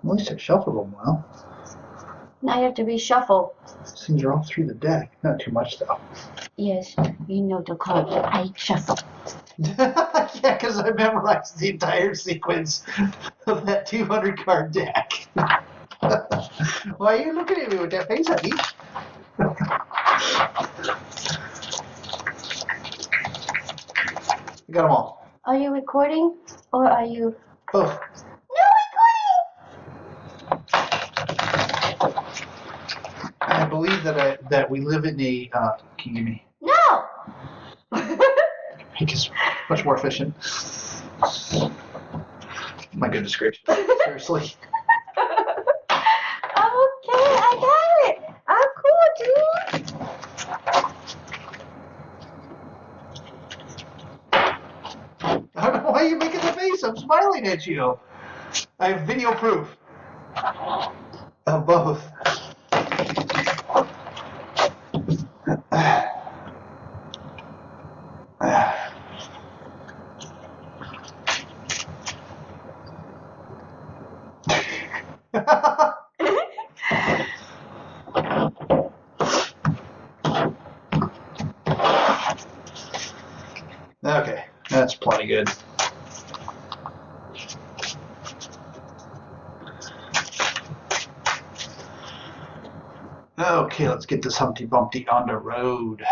At least I shuffled them well. Now you have to reshuffle. These things are all through the deck. Not too much, though. Yes, you know the card. I shuffle. Yeah, because I memorized the entire sequence of that 200 card deck. Why are you looking at me with that face, honey? I got them all. Are you recording or are you? Both. No recording. I believe that we live in a. Can you give me? No. It's much more efficient. My goodness gracious! Seriously. Okay, I got it. I'm cool, dude. I don't know why you're making the face. I'm smiling at you. I have video proof of both. Okay, that's plenty good. Okay, let's get this Humpty Bumpty on the road.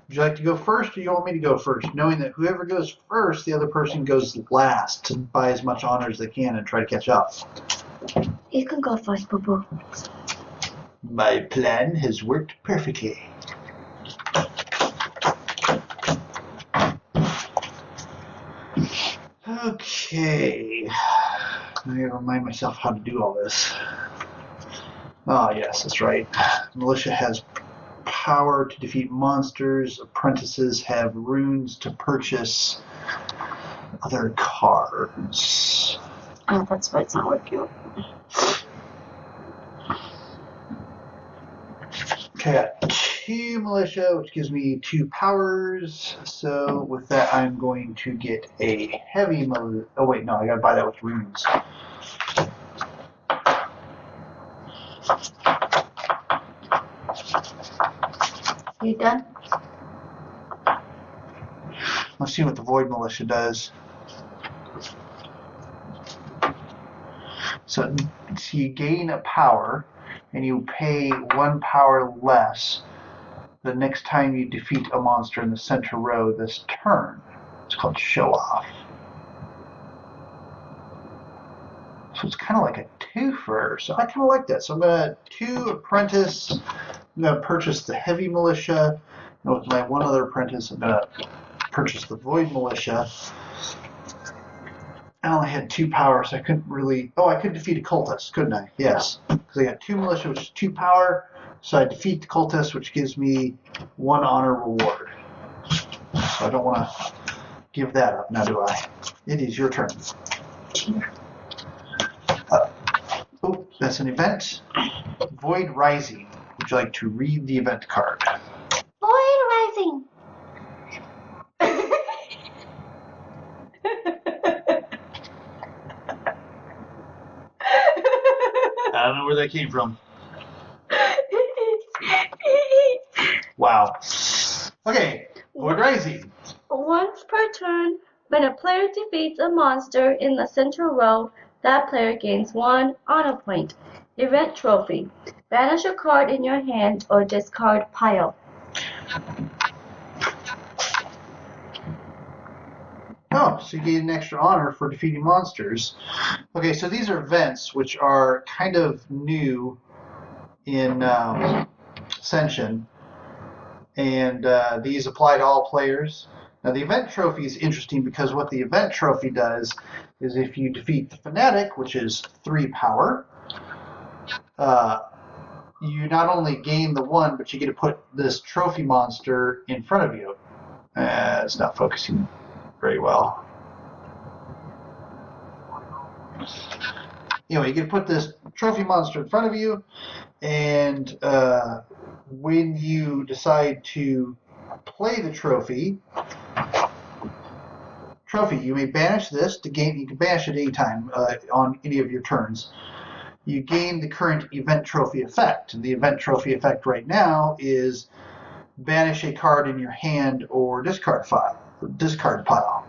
Would you like to go first, or you want me to go first? Knowing that whoever goes first, the other person goes last to buy as much honor as they can and try to catch up. You can go first, Boo Boo. My plan has worked perfectly. Okay. I gotta remind myself how to do all this. Oh, yes, that's right. Militia has power to defeat monsters. Apprentices have runes to purchase other cards. Oh, that's why it's not working. Okay, I got 2 militia, which gives me 2 powers. So with that, I'm going to get a heavy militia. Oh wait, no, I gotta buy that with runes. You done? Let's see what the Void Militia does. So you gain a power, and you pay 1 power less the next time you defeat a monster in the center row this turn. It's called Show Off. So it's kind of like a twofer. So I kind of like that. So I'm going to 2 apprentice. I'm going to purchase the heavy militia. And with my 1 other apprentice, I'm going to purchase the Void Militia. I only had 2 power, so I couldn't really... Oh, I could defeat a cultist, couldn't I? Yes. Because I got 2 militia, which is 2 power. So I defeat the cultist, which gives me 1 honor reward. So I don't want to give that up, now do I? It is your turn. Oh, that's an event. Void Rising. Would you like to read the event card? Void Rising. I don't know where that came from. Wow. Okay, Void Rising. Once per turn, when a player defeats a monster in the central row, that player gains 1 honor point. Event trophy. Banish a card in your hand or discard pile. Oh, so you get an extra honor for defeating monsters. Okay, so these are events which are kind of new in Ascension, and these apply to all players. Now the event trophy is interesting because what the event trophy does is if you defeat the fanatic, which is 3 power, you not only gain the 1, but you get to put this trophy monster in front of you. It's not focusing very well. anyway, you can put this trophy monster in front of you, and when you decide to play the trophy, you may banish this to gain. You can banish it anytime on any of your turns. You gain the current event trophy effect. And the event trophy effect right now is banish a card in your hand or discard pile.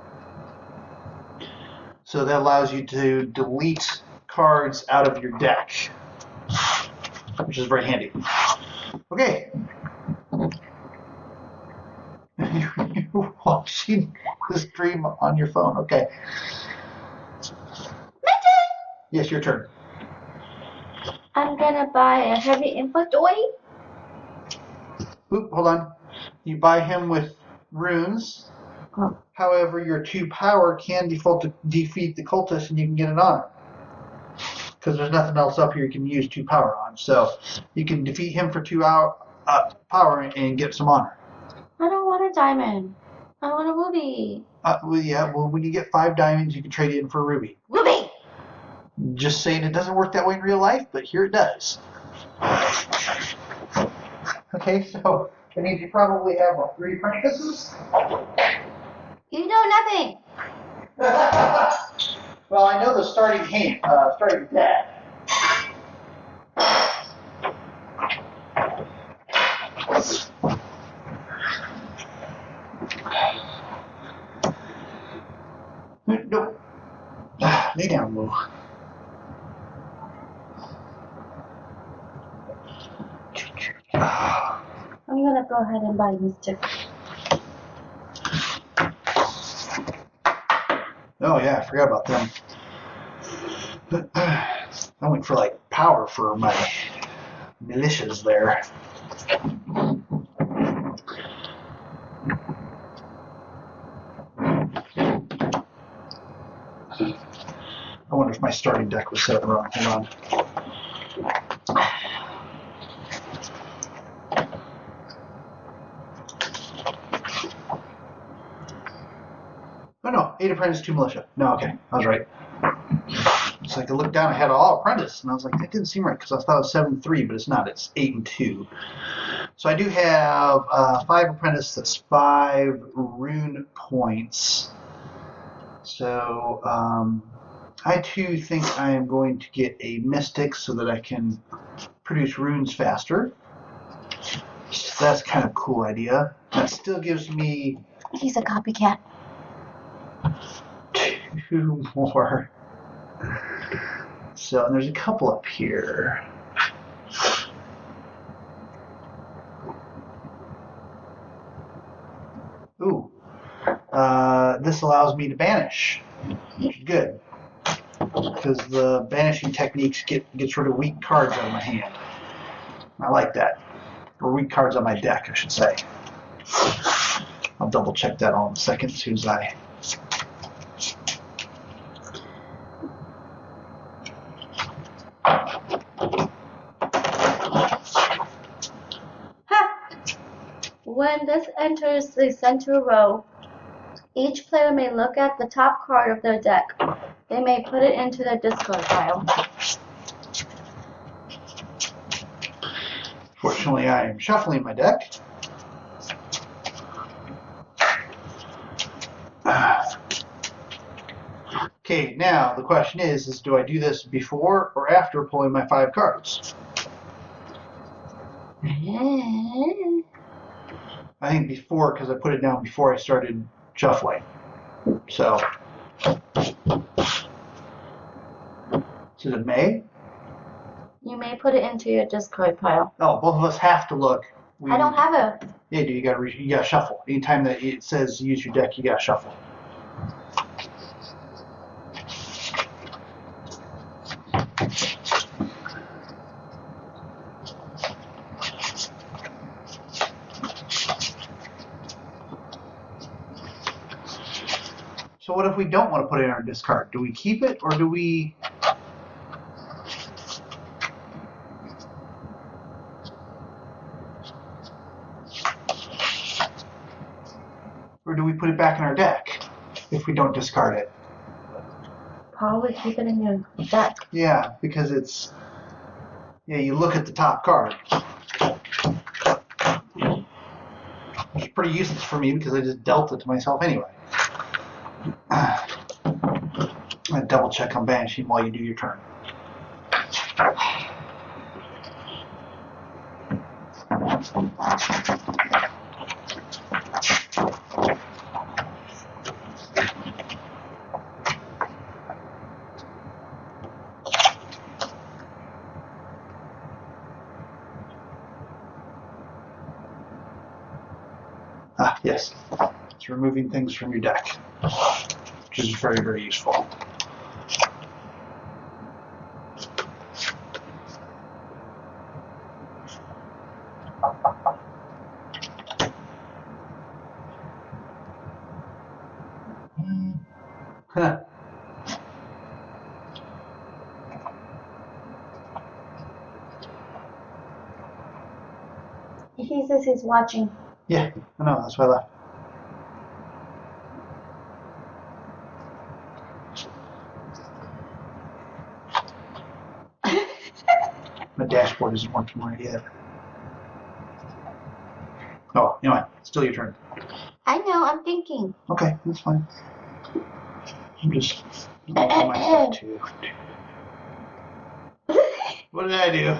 So that allows you to delete cards out of your deck, which is very handy. Okay. You're watching the stream on your phone. Okay. Yes, your turn. I'm gonna buy a heavy inventory. Oop, hold on. You buy him with runes. Oh. However, your 2 power can default to defeat the cultist, and you can get an honor. Because there's nothing else up here you can use 2 power on. So you can defeat him for 2 power and get some honor. I don't want a diamond. I want a ruby. Well, when you get 5 diamonds, you can trade it in for a ruby. Ruby! Just saying it doesn't work that way in real life, but here it does. Okay, so that means you probably have, 3 apprentices? You know nothing. Well, I know the starting deck. Nope. Lay down, Lou. I'm gonna go ahead and buy Mystic. Oh yeah, I forgot about them. I went for like power for my militias there. I wonder if my starting deck was set wrong. Hold on. Oh no, 8 apprentice, 2 militia. No, okay, I was right. So I could look down, I had all apprentice, and I was like, that didn't seem right because I thought it was 7-3, but it's not. It's 8 and 2. So I do have 5 apprentice. That's 5 rune points. So I too think I am going to get a mystic so that I can produce runes faster. So that's kind of a cool idea. That still gives me. He's a copycat. 2 more. So, and there's a couple up here. Ooh. This allows me to banish, which is good. Because the banishing techniques gets rid of weak cards out of my hand. I like that. Or weak cards on my deck, I should say. I'll double check that all in a second as soon as I. When this enters the center row, each player may look at the top card of their deck. They may put it into their discard pile. Fortunately, I am shuffling my deck. Okay, now the question is do I do this before or after pulling my 5 cards? I think before, because I put it down before I started shuffling. So it May? You may put it into your discard pile. Oh, both of us have to look. I don't have a. Yeah, you gotta shuffle. Anytime that it says use your deck, you gotta shuffle. So what if we don't want to put it in our discard? Do we keep it or do we? Or do we put it back in our deck if we don't discard it? probably keep it in your deck. Yeah, because it's... Yeah, you look at the top card. It's pretty useless for me because I just dealt it to myself anyway. I double check on banishing while you do your turn. Ah, yes. It's removing things from your deck, which is very, very useful. Huh. He says he's watching. Yeah, I know, that's why I left. My dashboard isn't working right yet. Oh, anyway, still your turn. I know, I'm thinking. Okay, that's fine. I'm just looking at my stuff too. What did I do?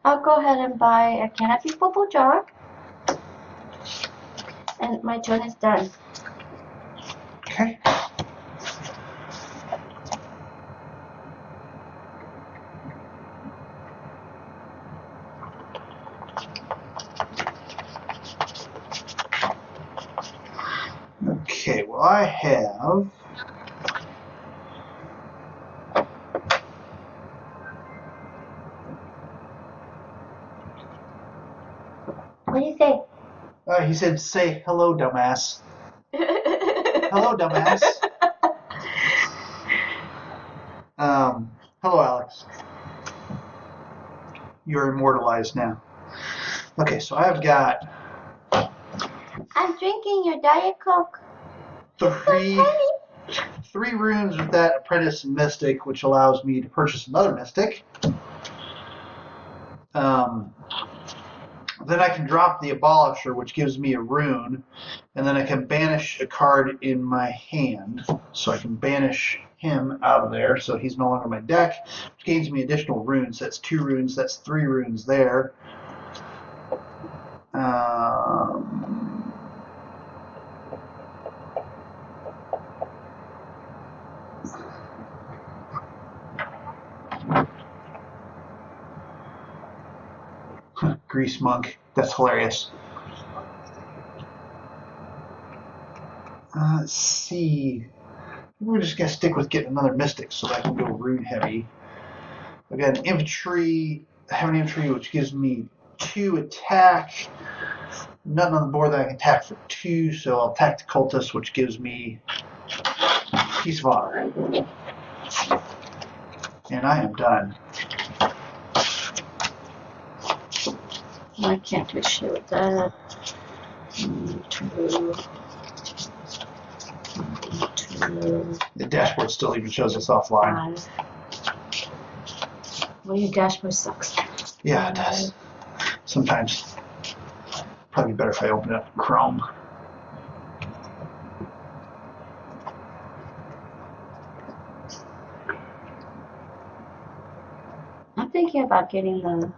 I'll go ahead and buy a canopy bubble jar. And my turn is done. Okay. Okay, well I have... What do you say? he said, say hello, dumbass. Hello, dumbass. Hello, Alex. You're immortalized now. Okay, so I've got I'm drinking your Diet Coke. three runes with that Apprentice and Mystic, which allows me to purchase another Mystic. Then I can drop the Abolisher, which gives me a rune, and then I can banish a card in my hand. So I can banish him out of there, so he's no longer in my deck, which gains me additional runes. That's 2 runes, that's 3 runes there. Grease Monk, that's hilarious. Let's see. We're just gonna stick with getting another Mystic so that I can go rune heavy. I've got an infantry, heavy infantry, which gives me 2 attack. Nothing on the board that I can attack for 2, so I'll attack the cultist, which gives me Piece of Honor. And I am done. I can't do shit with that. 2. The dashboard still even shows us offline. 5. Well, your dashboard sucks. Yeah, it does. Sometimes. Probably better if I open up Chrome. I'm thinking about getting the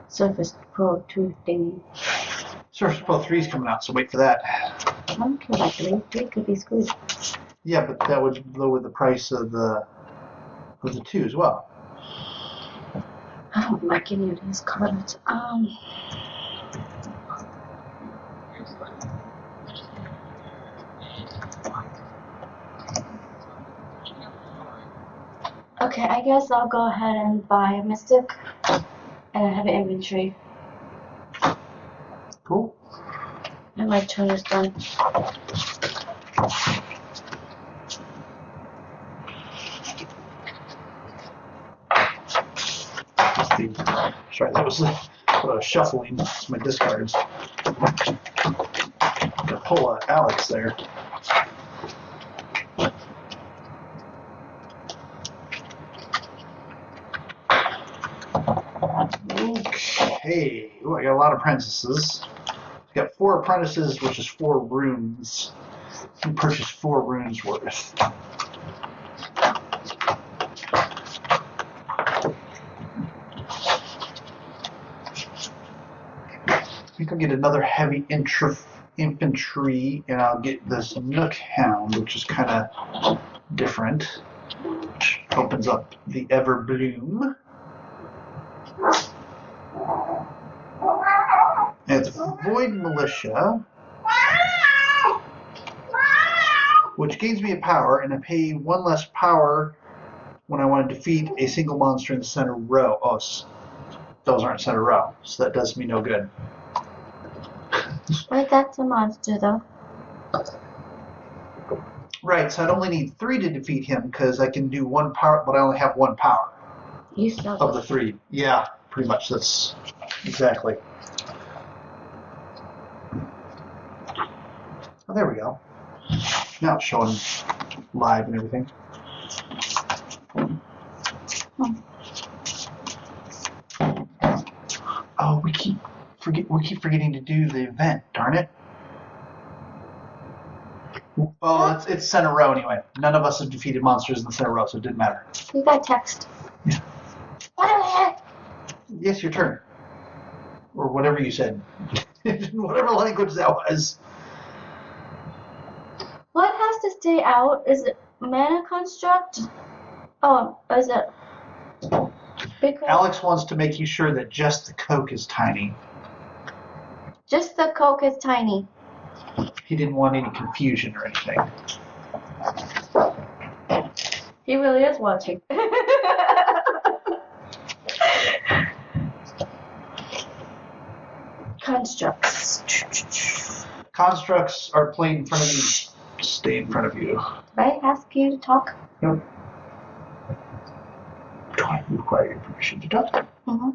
Surface Pro 2 thingy. Surface Pro 3 is coming out, so wait for that. I don't care about 3. 3 could be screwed. Yeah, but that would lower the price of the 2 as well. I don't like any of these cards. Okay, I guess I'll go ahead and buy a Mystic and I have an inventory. Cool. And my turn is done. Sorry, that was shuffling. It's my discards. Gonna pull Alex there. Okay. Ooh, I got a lot of apprentices. I got 4 apprentices, which is 4 runes. You purchase 4 runes worth. I think I'll get another heavy infantry, and I'll get this Nook Hound, which is kind of different, which opens up the Everbloom. And it's Void Militia, which gains me a power, and I pay 1 less power when I want to defeat a single monster in the center row. Oh, those aren't center row, so that does me no good. But that's a monster, though. Right, so I'd only need 3 to defeat him because I can do 1 power, but I only have 1 power. You suck. Of the 3. Yeah, pretty much. That's exactly. Oh, there we go. Now it's showing live and everything. Oh, we keep forgetting to do the event. Darn it. Well, it's center row anyway. None of us have defeated monsters in the center row, so it didn't matter. You got text. Yeah. What? Yes, your turn. Or whatever you said. Whatever language that was. What has to stay out? Is it mana construct? Oh, is it? Because Alex wants to make you sure that just the Coke is tiny. just the Coke is tiny. He didn't want any confusion or anything. He really is watching. Constructs. Constructs are played in front of you. Stay in front of you. I ask you to talk? Yep. Do I require your permission to talk? Mm-hmm.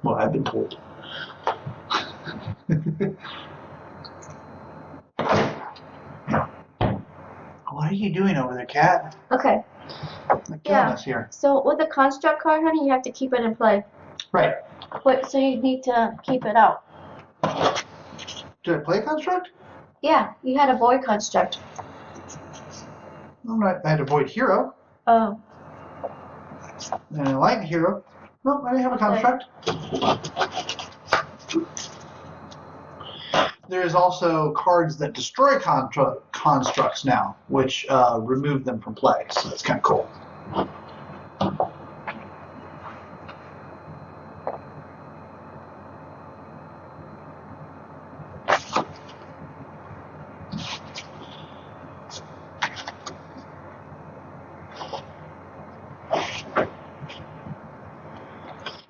Well, I've been told. What are you doing over there, Cat? Okay. You're killing us here. So with the construct card, honey, you have to keep it in play. Right. Wait, so you need to keep it out. Did I play a construct? Yeah, you had a void construct. I had a void hero Oh. and a light hero. No, I didn't have a construct. There is also cards that destroy constructs now, which remove them from play. So that's kind of cool.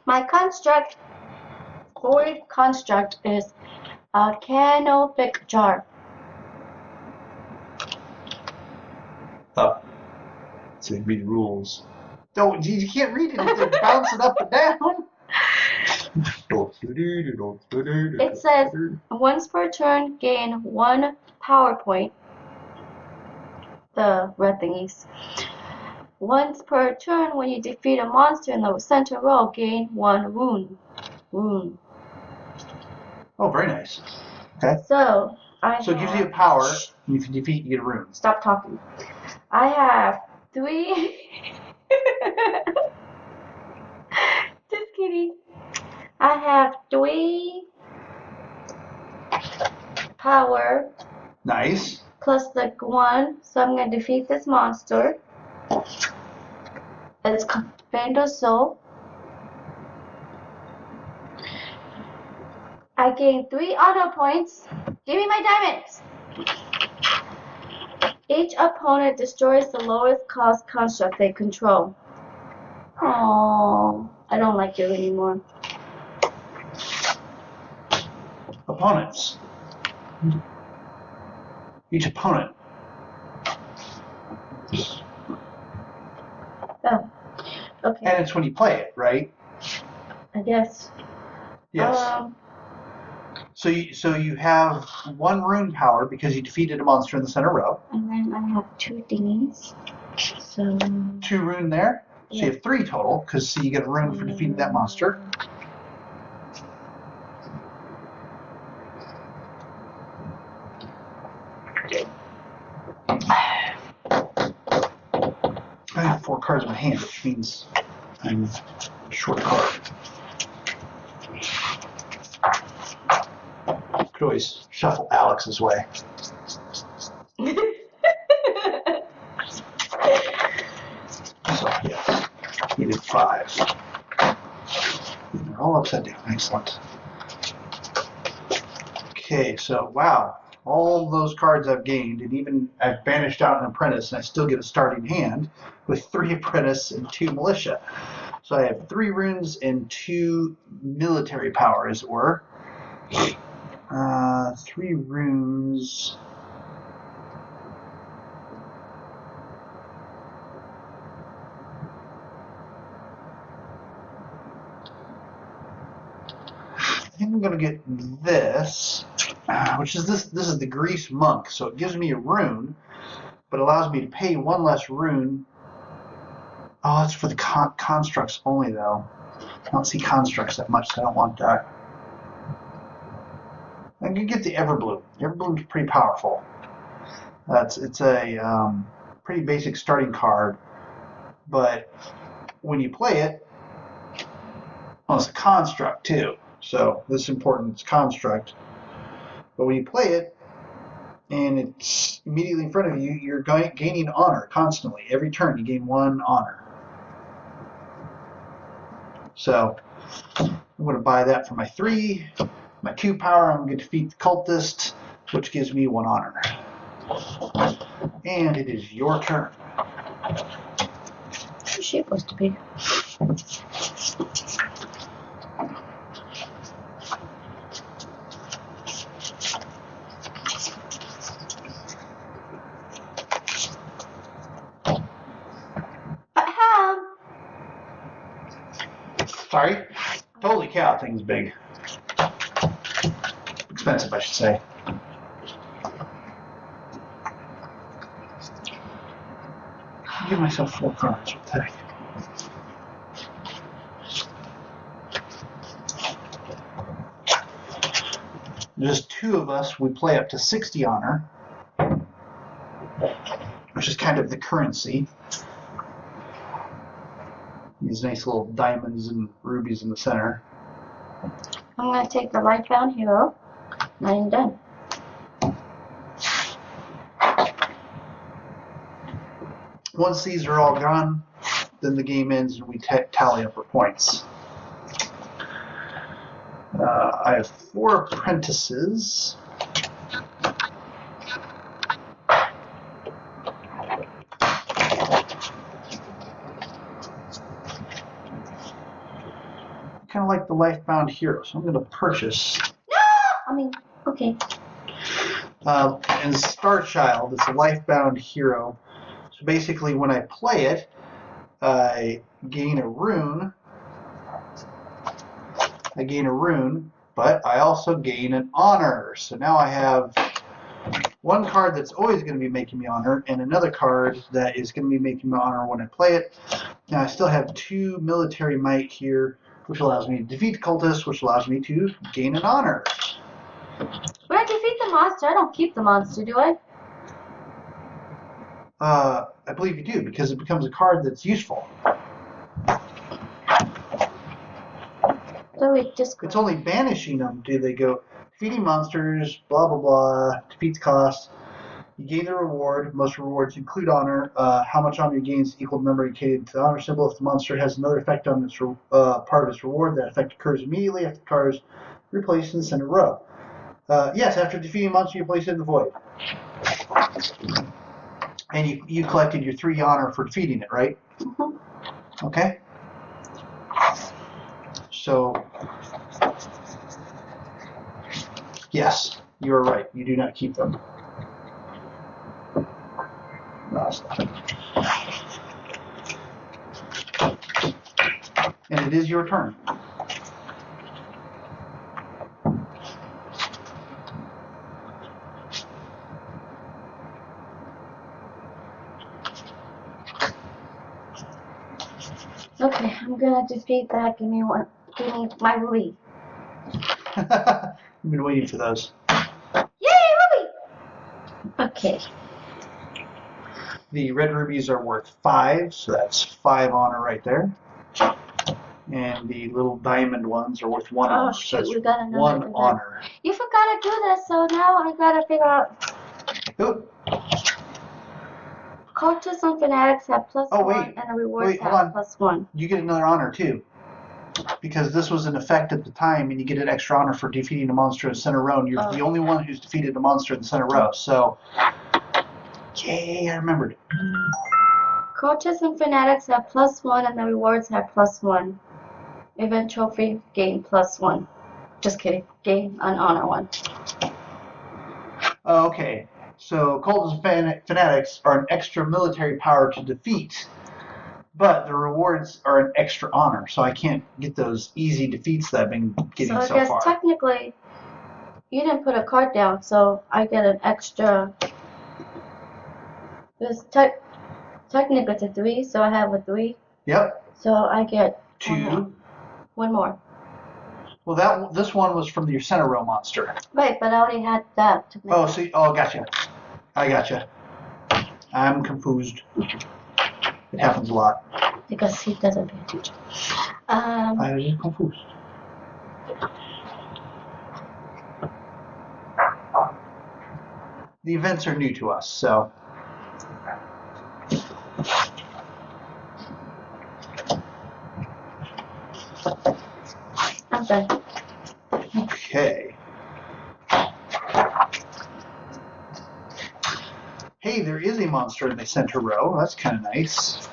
My construct, void construct, is a canopic jar. Up. So you read the rules. No, you can't read it. They're bouncing up and down. It says, once per turn, gain 1 power point. The red thingies. Once per turn, when you defeat a monster in the center row, gain 1 rune. Oh, very nice. Okay. So it gives you a power, and if you defeat, you get a rune. Stop talking. I have 3. Just kidding. I have 3 power. Nice. Plus the 1, so I'm going to defeat this monster. It's Ascension Soul. I gain 3 honor points. Give me my diamonds! Each opponent destroys the lowest cost construct they control. Oh, I don't like you anymore. Opponents. Each opponent. Oh, okay. And it's when you play it, right? I guess. Yes. So you have 1 rune power because you defeated a monster in the center row. And then I have 2 thingies. So 2 rune there. So you have 3 total because you get a rune for defeating that monster. I have 4 cards in my hand, which means I'm short card. Could always shuffle Alex's way. So, yes, needed 5. They're all upside down. Excellent. Okay, so wow, all those cards I've gained, and even I've banished out an apprentice, and I still get a starting hand with 3 apprentice and 2 militia. So I have 3 runes and 2 military power, as it were. 3 runes. I think I'm going to get this, which is this. This is the Grease Monk, so it gives me a rune, but allows me to pay 1 less rune. Oh, that's for the constructs only, though. I don't see constructs that much, so I don't want that. I'm going to get the Everbloom. Everbloom's pretty powerful. It's a pretty basic starting card, but when you play it, well, it's a construct, too. So this is important. It's construct. But when you play it, and it's immediately in front of you, you're gaining honor constantly. Every turn, you gain 1 honor. So I'm going to buy that for my 3. My 2 power, I'm going to defeat the cultist, which gives me 1 honor. And it is your turn. Who's she supposed to be? Sorry? Holy cow, that thing's big. Expensive, I should say. Give myself 4 cards. What the heck? There's 2 of us. We play up to 60 honor, which is kind of the currency. These nice little diamonds and rubies in the center. I'm going to take the Lifebound Hero. I'm done. Once these are all gone, then the game ends and we tally up our points. I have 4 apprentices. Kind of like the Lifebound Hero, so I'm going to purchase. No! I mean, okay. And Star Child, it's a Lifebound Hero. So basically, when I play it, I gain a rune. But I also gain an honor. So now I have 1 card that's always going to be making me honor, and another card that is going to be making me honor when I play it. Now I still have 2 military might here, which allows me to defeat the cultist, which allows me to gain an honor. When I defeat the monster, I don't keep the monster, do I? I believe you do, because it becomes a card that's useful. So we just... It's only banishing them do they go. Defeating monsters, blah, blah, blah, defeat the cost. You gain the reward. Most rewards include honor. How much honor you gain is equal to the number indicated to the honor symbol. If the monster has another effect on its part of its reward, that effect occurs immediately after the card is replaced in the center row. Yes, after defeating a monster, you place it in the void. And you collected your 3 honor for defeating it, right? Mm-hmm. Okay. So, yes, you are right. You do not keep them. And it is your turn. Okay, I'm gonna defeat that. Give me one. Give me my ruby. I've been waiting for those. Yay, ruby! Okay. The red rubies are worth 5, so that's 5 honor right there. And the little diamond ones are worth 1 honor. Shoot, So that's we got another 1 event. honor. You forgot to do this, so now I gotta figure out. Oop. Cultists and fanatics have +1, wait. and the rewards Wait, hold have on. +1. You get another honor too. Because this was in effect at the time, and you get an extra honor for defeating a monster in the center row, and you're the only one who's defeated a monster in the center row. So, yay, I remembered. Cultists and fanatics have +1, and the rewards have +1. Event trophy, gain +1. Just kidding. Gain an honor 1. Okay, so cultists and fanatics are an extra military power to defeat, but the rewards are an extra honor, so I can't get those easy defeats that I've been getting so far. So I guess technically, you didn't put a card down, so I get an extra. Technically it's a 3, so I have a 3. Yep. So I get 2. One more. Well, this one was from your center row monster. Right, but I already had that. Gotcha. I gotcha. I'm confused. It happens a lot. Because he doesn't pay attention. I was just confused. The events are new to us, so. I'm done. Okay. Hey, there is a monster in the center row. That's kind of nice.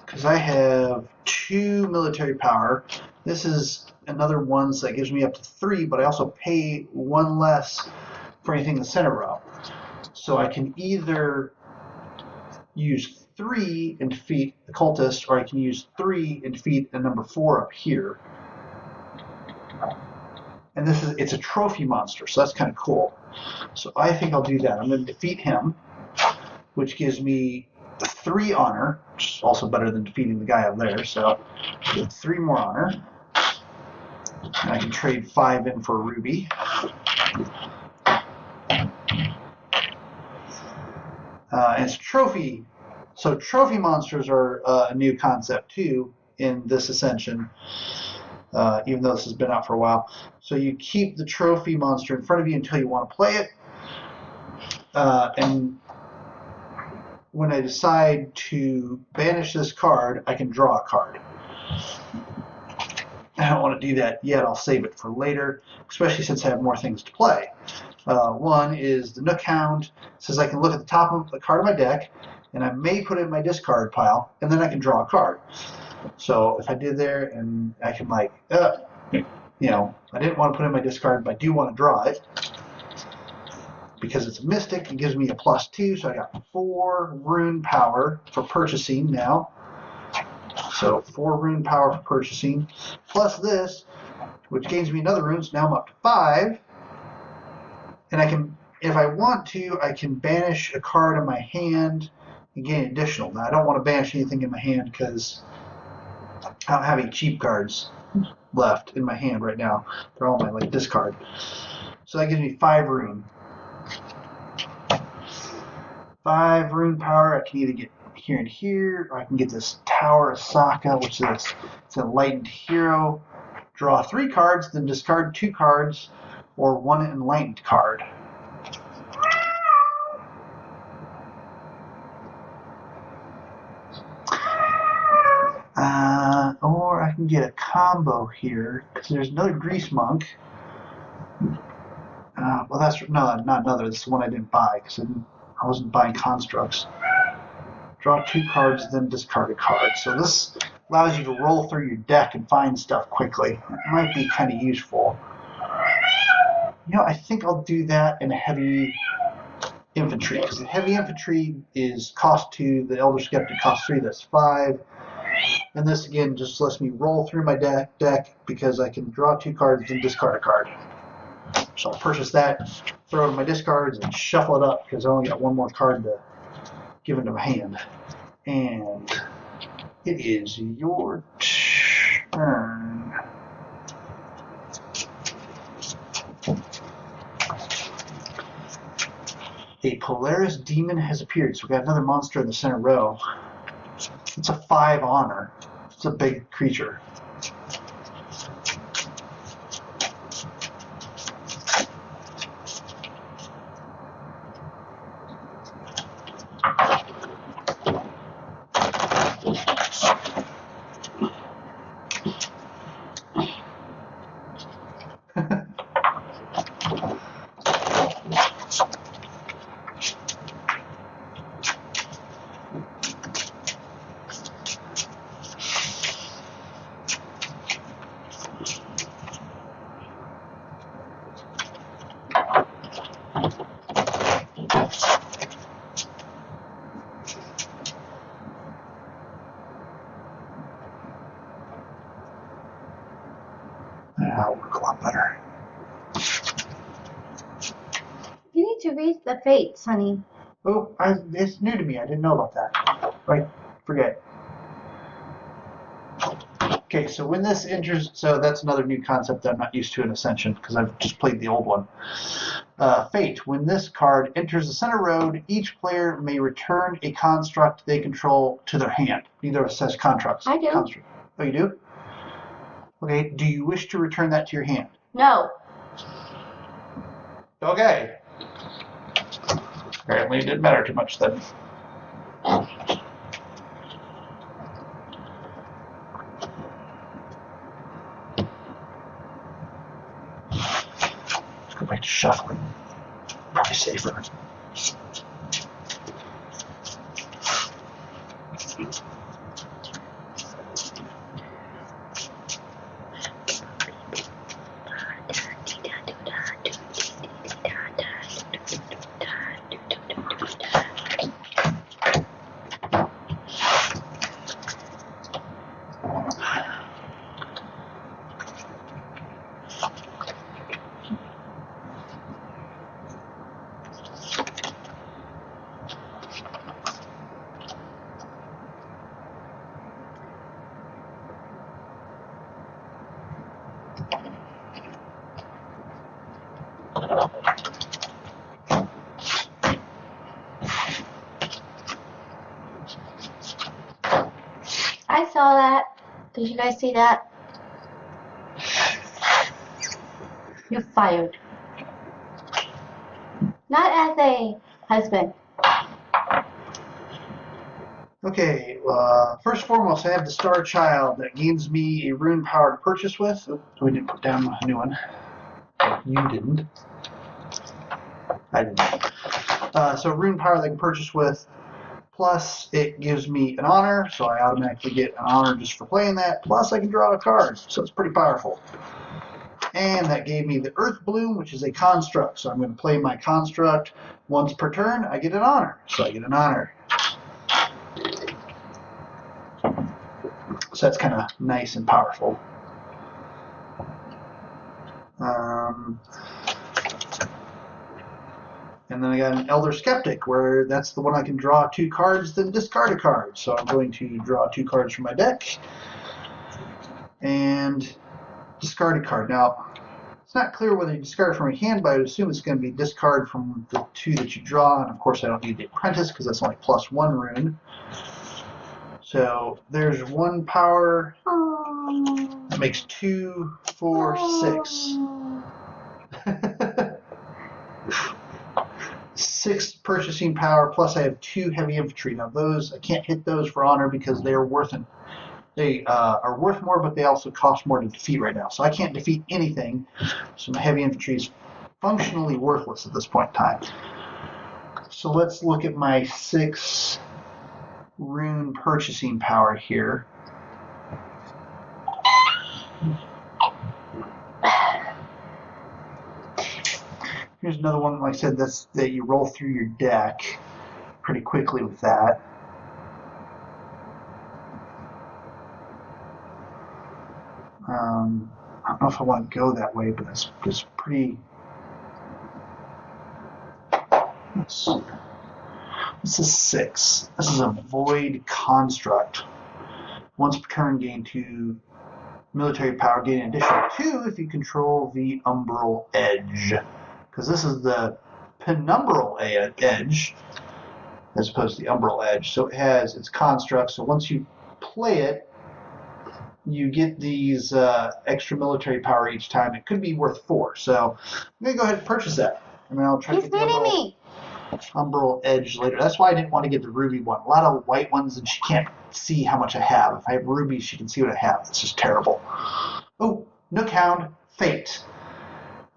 Because I have 2 military power. This is another one that gives me up to 3, but I also pay 1 less for anything in the center row. So I can either use 3 and defeat the cultist, or I can use 3 and defeat the number 4 up here. And it's a trophy monster, so that's kind of cool. So I think I'll do that. I'm going to defeat him, which gives me 3 honor, which is also better than defeating the guy up there. So I get 3 more honor. And I can trade 5 in for a ruby. And it's trophy. So trophy monsters are a new concept too in this Ascension, even though this has been out for a while. So you keep the trophy monster in front of you until you want to play it. And when I decide to banish this card, I can draw a card. I don't want to do that yet. I'll save it for later, especially since I have more things to play. One is the Nook Hound. It says I can look at the top of the card of my deck, and I may put it in my discard pile, and then I can draw a card. So if I did there, and I can I didn't want to put it in my discard, but I do want to draw it. Because it's a mystic, it gives me a +2, so I got 4 rune power for purchasing now. So 4 rune power for purchasing, plus this, which gains me another rune, so now I'm up to 5. And I can, if I want to, I can banish a card in my hand and gain additional. Now I don't want to banish anything in my hand because I don't have any cheap cards left in my hand right now. They're all my discard. So that gives me 5 rune. 5 rune power. I can either get here and here, or I can get this Tower of Sokka, which is it's an enlightened hero. Draw 3 cards, then discard 2 cards, or 1 enlightened card. Or I can get a combo here, because there's another Grease Monk. Well, that's not another. This is one I didn't buy because I wasn't buying constructs. Draw 2 cards, then discard a card. So this allows you to roll through your deck and find stuff quickly. It might be kind of useful. I think I'll do that in a heavy infantry, because the heavy infantry is cost 2, the Elder Skeptic cost 3, that's 5. And this again just lets me roll through my deck because I can draw 2 cards and discard a card. So I'll purchase that, throw it in my discards, and shuffle it up because I only got 1 more card to give into my hand. And it is your turn. A Polaris demon has appeared, so we got another monster in the center row. It's a 5 honor. It's a big creature. That'll work a lot better. You need to read the fates, honey. Oh, it's new to me. I didn't know about that. Right, forget. Okay, so when this enters, so that's another new concept that I'm not used to in Ascension because I've just played the old one. Fate. When this card enters the center road, each player may return a construct they control to their hand. Neither of us has constructs. I do. Construct. Oh, you do? Okay, do you wish to return that to your hand? No. Okay. Apparently it didn't matter too much then. Let's go back to shuffling. Probably safer. I saw that. Did you guys see that? You're fired. Not as a husband. Okay, first and foremost, I have the Star Child that gains me a rune power to purchase with. Oh, we didn't put down a new one. You didn't. I didn't. So rune power that I can purchase with, plus it gives me an honor, so I automatically get an honor just for playing that, plus I can draw a card, so it's pretty powerful. And that gave me the Earth Bloom, which is a construct, so I'm going to play my construct. Once per turn, I get an honor, so I get an honor. So that's kind of nice and powerful. And then I got an Elder Skeptic, where that's the one I can draw 2 cards, then discard a card. So I'm going to draw 2 cards from my deck and discard a card. Now, it's not clear whether you discard it from your hand, but I would assume it's going to be discard from the 2 that you draw. And of course, I don't need the Apprentice because that's only +1 rune. So there's 1 power. Aww. That makes 2, 4, 6. 6 purchasing power, plus I have 2 heavy infantry. Now those, I can't hit those for honor because they are worth more, but they also cost more to defeat right now. So I can't defeat anything. So my heavy infantry is functionally worthless at this point in time. So let's look at my 6 rune purchasing power here. Here's another one, like I said, that you roll through your deck pretty quickly with that. I don't know if I want to go that way, but it's pretty. This is 6. This is a void construct. Once per turn, gain 2 military power, gain an additional 2 if you control the umbral edge. Because this is the penumbral edge as opposed to the umbral edge. So it has its constructs. So once you play it, you get these extra military power each time. It could be worth 4. So I'm going to go ahead and purchase that. And then I'll try to get the umbral edge later. That's why I didn't want to get the ruby one. A lot of white ones, and she can't see how much I have. If I have rubies, she can see what I have. It's just terrible. Oh, Nook Hound, Fate.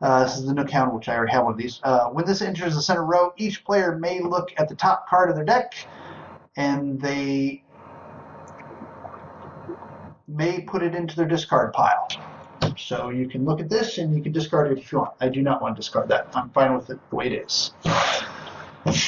This is the Nook Hound, which I already have one of these. When this enters the center row, each player may look at the top card of their deck, and they may put it into their discard pile. So you can look at this, and you can discard it if you want. I do not want to discard that. I'm fine with it the way it is. I'm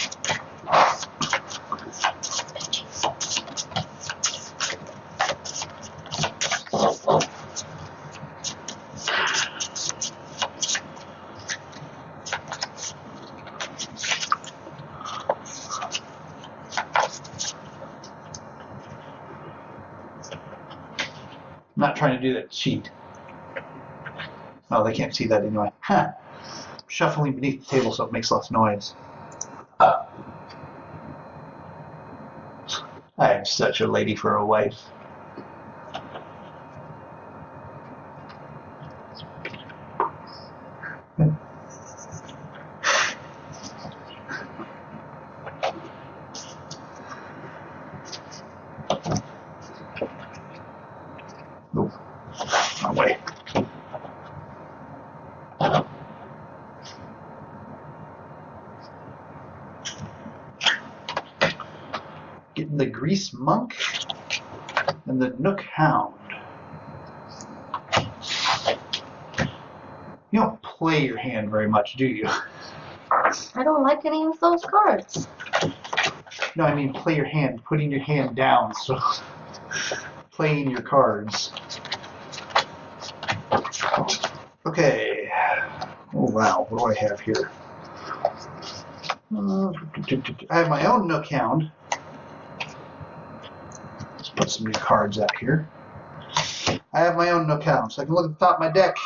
not trying to do that cheat. Oh, they can't see that anyway. Huh. Shuffling beneath the table so it makes less noise. I am such a lady for a wife. Nope. Wrong way. Getting the Grease Monk and the Nook Hound. You don't play your hand very much, do you? I don't like any of those cards. No, I mean play your hand, putting your hand down, so playing your cards. Okay. Oh wow, what do I have here? I have my own Nook Hound. Let's put some new cards out here. I have my own Nook Hound, so I can look at the top of my deck,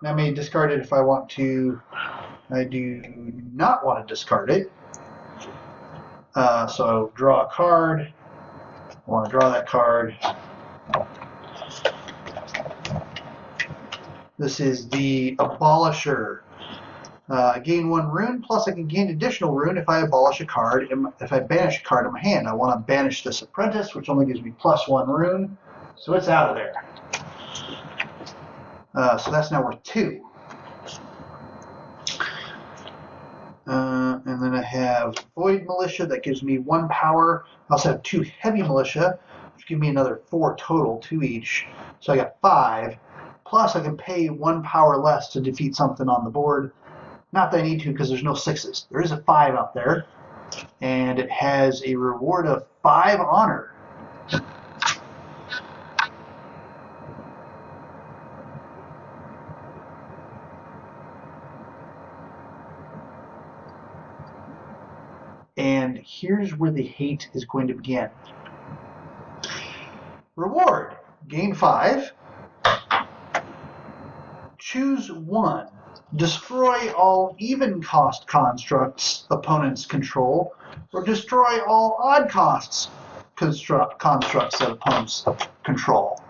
and I may discard it if I want to. I do not want to discard it. So draw a card. I want to draw that card. This is the Abolisher. Gain 1 rune, plus I can gain additional rune if I abolish a card, if I banish a card in my hand. I want to banish this Apprentice, which only gives me +1 rune, so it's out of there. So that's now worth 2. And then I have Void Militia, that gives me 1 power. I also have 2 Heavy Militia, which give me another 4 total, 2 each. So I got 5. Plus I can pay 1 power less to defeat something on the board. Not that I need to, because there's no 6s. There is a 5 out there, and it has a reward of 5 honor. And here's where the hate is going to begin. Reward. Gain 5. Choose 1. Destroy all even cost constructs opponents control, or destroy all odd costs constructs that opponents control.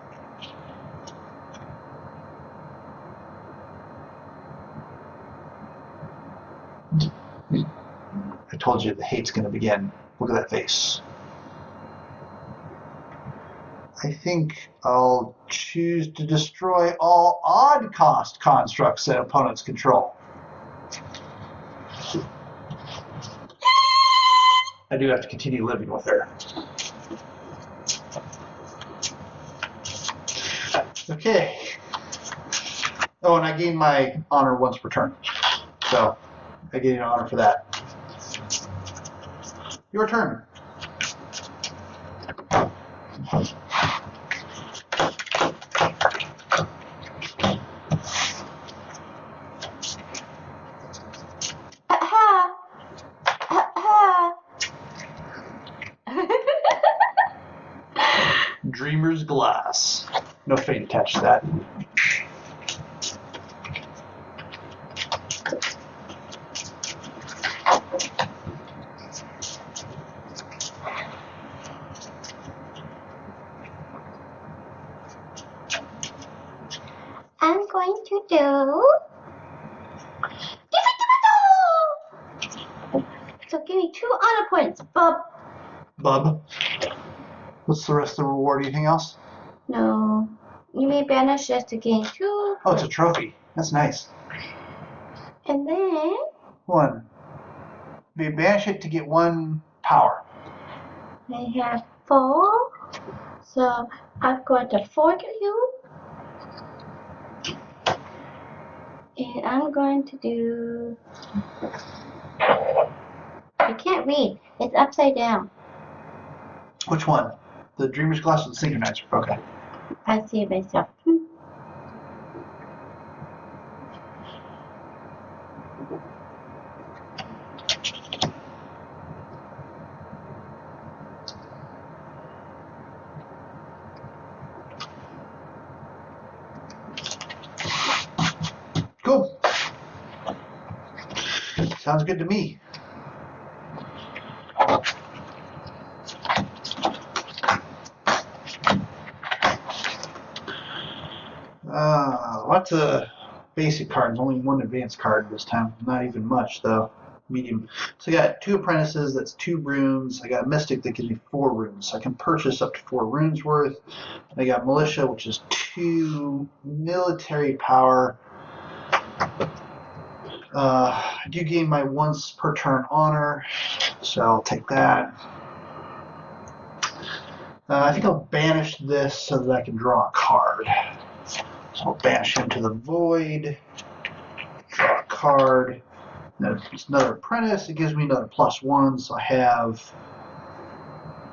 I told you the hate's going to begin. Look at that face. I think I'll choose to destroy all odd cost constructs that opponents control. I do have to continue living with her. Okay. Oh, and I gain my honor once per turn. So I gain an honor for that. Your turn. Dreamer's Glass. No fate attached to that. I'm going to do... So give me 2 honor points, Bub. Bub. What's the rest of the reward? Anything else? No. You may banish this to gain 2. Oh, it's a trophy. That's nice. And then... 1. You banish it to get 1 power. I have 4. So I've got a 4 to you. And I'm going to do... I can't read. It's upside down. Which one? The Dreamer's Glass or the Synchronizer? Okay. I see it myself. Cool. Sounds good to me. Lots of basic cards. Only 1 advanced card this time. Not even much, though. Medium. So I got 2 apprentices. That's 2 runes. I got Mystic that gives me 4 runes. So I can purchase up to 4 runes worth. I got Militia, which is 2 military power. I do gain my once per turn honor, so I'll take that. I think I'll banish this so that I can draw a card. So I'll banish him to the void, draw a card. Then it's another apprentice. It gives me another +1, so I have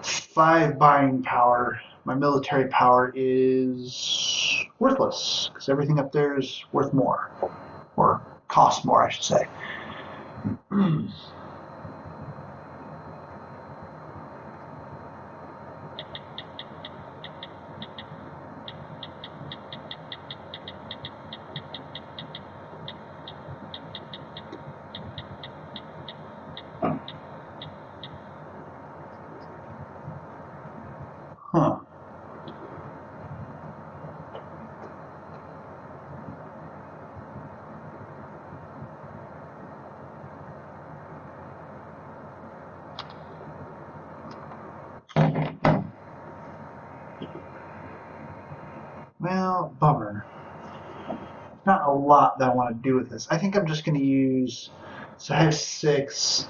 5 buying power. My military power is worthless because everything up there is worth more, or costs more, I should say. Huh. Well, bummer. Not a lot that I want to do with this. I think I'm just going to use... So I have 6.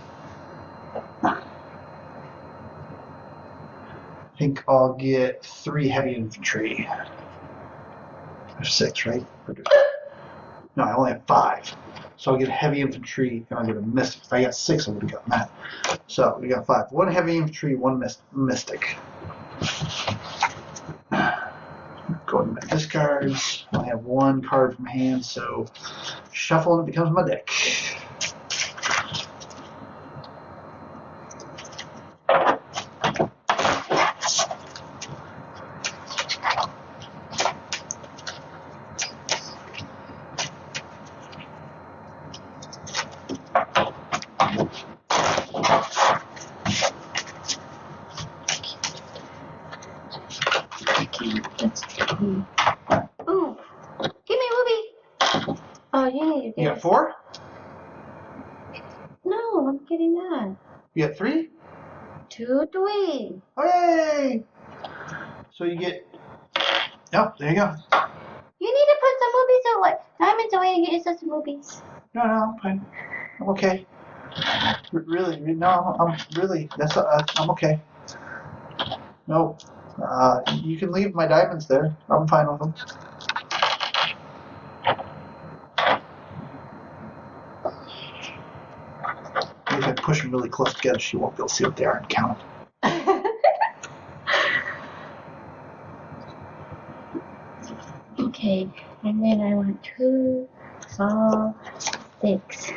I think I'll get 3 heavy infantry. I have 6, right? No, I only have 5. So I'll get heavy infantry and I'll get a mystic. If I got 6, I would have gotten that. So we got 5. 1 heavy infantry, 1 mystic. Go to my discards. I have 1 card from hand, so shuffle and it becomes my deck. Ooh, give me a ruby. Oh, you need to You got 4? No, I'm getting that. You got 3? 2, 3. Hooray! So you get... Oh, there you go. You need to put some rubies or what? Diamonds away to get yourself some rubies. No, I'm fine. I'm okay. Really, no, I'm really... I'm okay. No. You can leave my diamonds there. I'm fine with them. If I push them really close together, she won't be able to see what they are and count them. Okay, and then I want 2, 4, 6.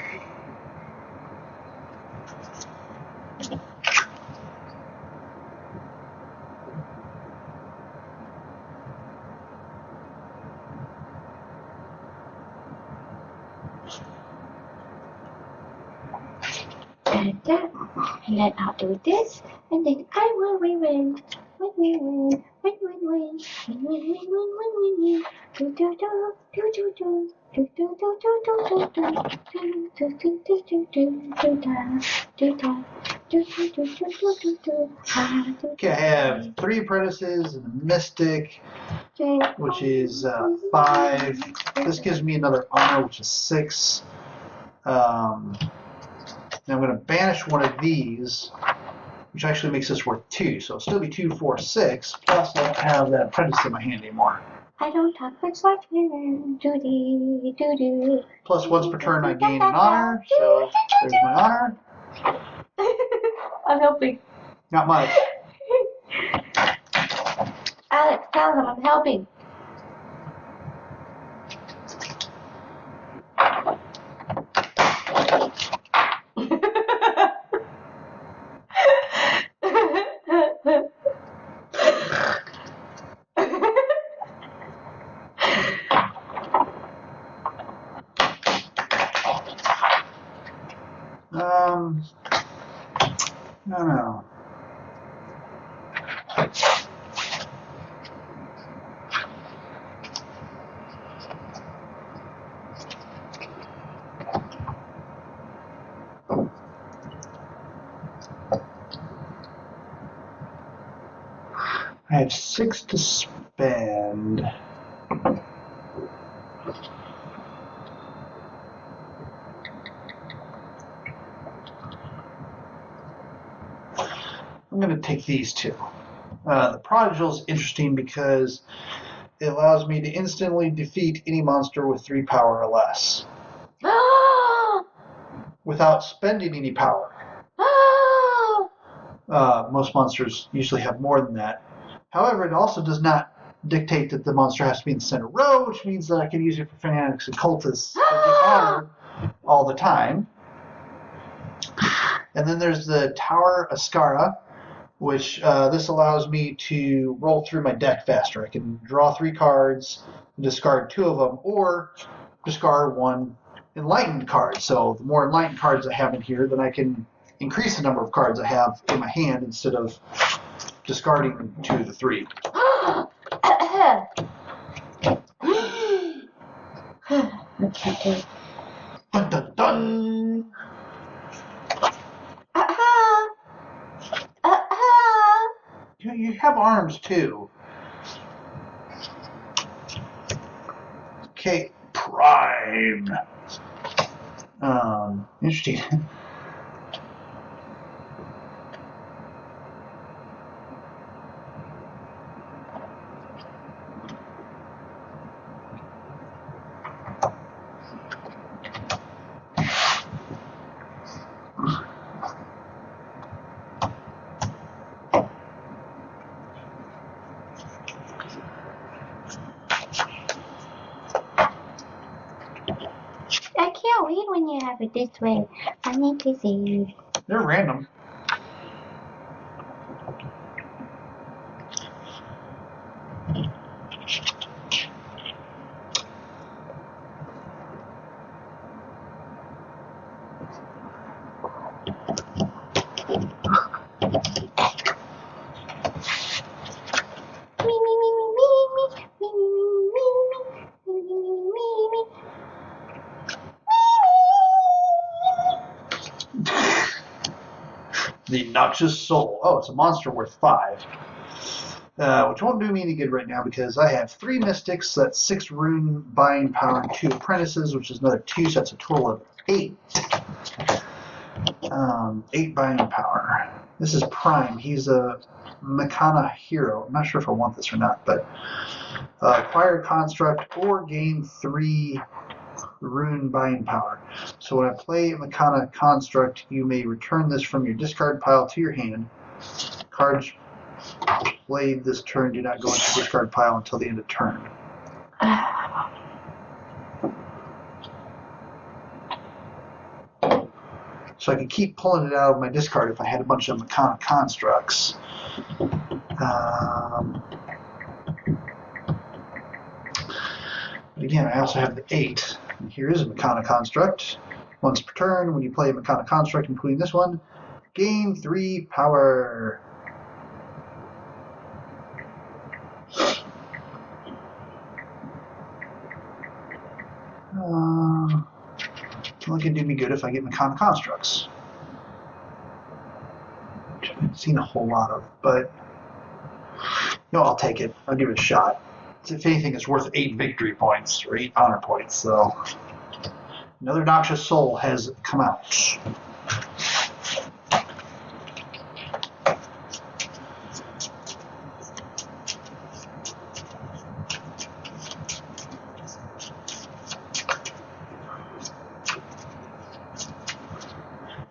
da. And then I'll do this, and then I will win. Win. Do do do do do do. Do do do do do do do. Do do do do do do do do. Okay, I have 3 apprentices and a mystic, which is 5. This gives me another honor, which is 6. Now I'm going to banish one of these, which actually makes this worth 2. So it'll still be 2, 4, 6. Plus, I don't have that apprentice in my hand anymore. I don't talk much like him. Doody, doody. Plus, once per turn, I gain an honor. So there's my honor. I'm helping. Not much. Alex, tell him I'm helping. No. I have 6 to spend. I'm going to take these 2. The Prodigal is interesting because it allows me to instantly defeat any monster with 3 power or less without spending any power. Most monsters usually have more than that. However, it also does not dictate that the monster has to be in the center row, which means that I can use it for fanatics and cultists all the time. And then there's the Tower Ascara, which this allows me to roll through my deck faster. I can draw 3 cards, discard 2 of them, or discard 1 enlightened card. So the more enlightened cards I have in here, then I can increase the number of cards I have in my hand instead of discarding 2 of the 3. Dun dun dun! You have arms too. Okay, Prime. Interesting. I can't wait when you have it this way. I need to see. They're random. The Noxious Soul. Oh, it's a monster worth 5. Which won't do me any good right now because I have 3 mystics, that's 6 rune buying power, and 2 apprentices, which is another 2, so that's a total of 8. 8 buying power. This is Prime. He's a Mechana hero. I'm not sure if I want this or not, but acquire construct or gain 3 rune buying power. So when I play a Mechana construct, you may return this from your discard pile to your hand. Cards played this turn do not go into the discard pile until the end of turn. So I could keep pulling it out of my discard if I had a bunch of Mechana constructs. But again, I also have the 8. And here is a Mechana construct. Once per turn, when you play a Mechanic Construct, including this one, gain 3 power. Only can do me good if I get Mechanic Constructs. Which I haven't seen a whole lot of, but I'll take it. I'll give it a shot. If anything, it's worth 8 victory points or 8 honor points. So another Noxious Soul has come out.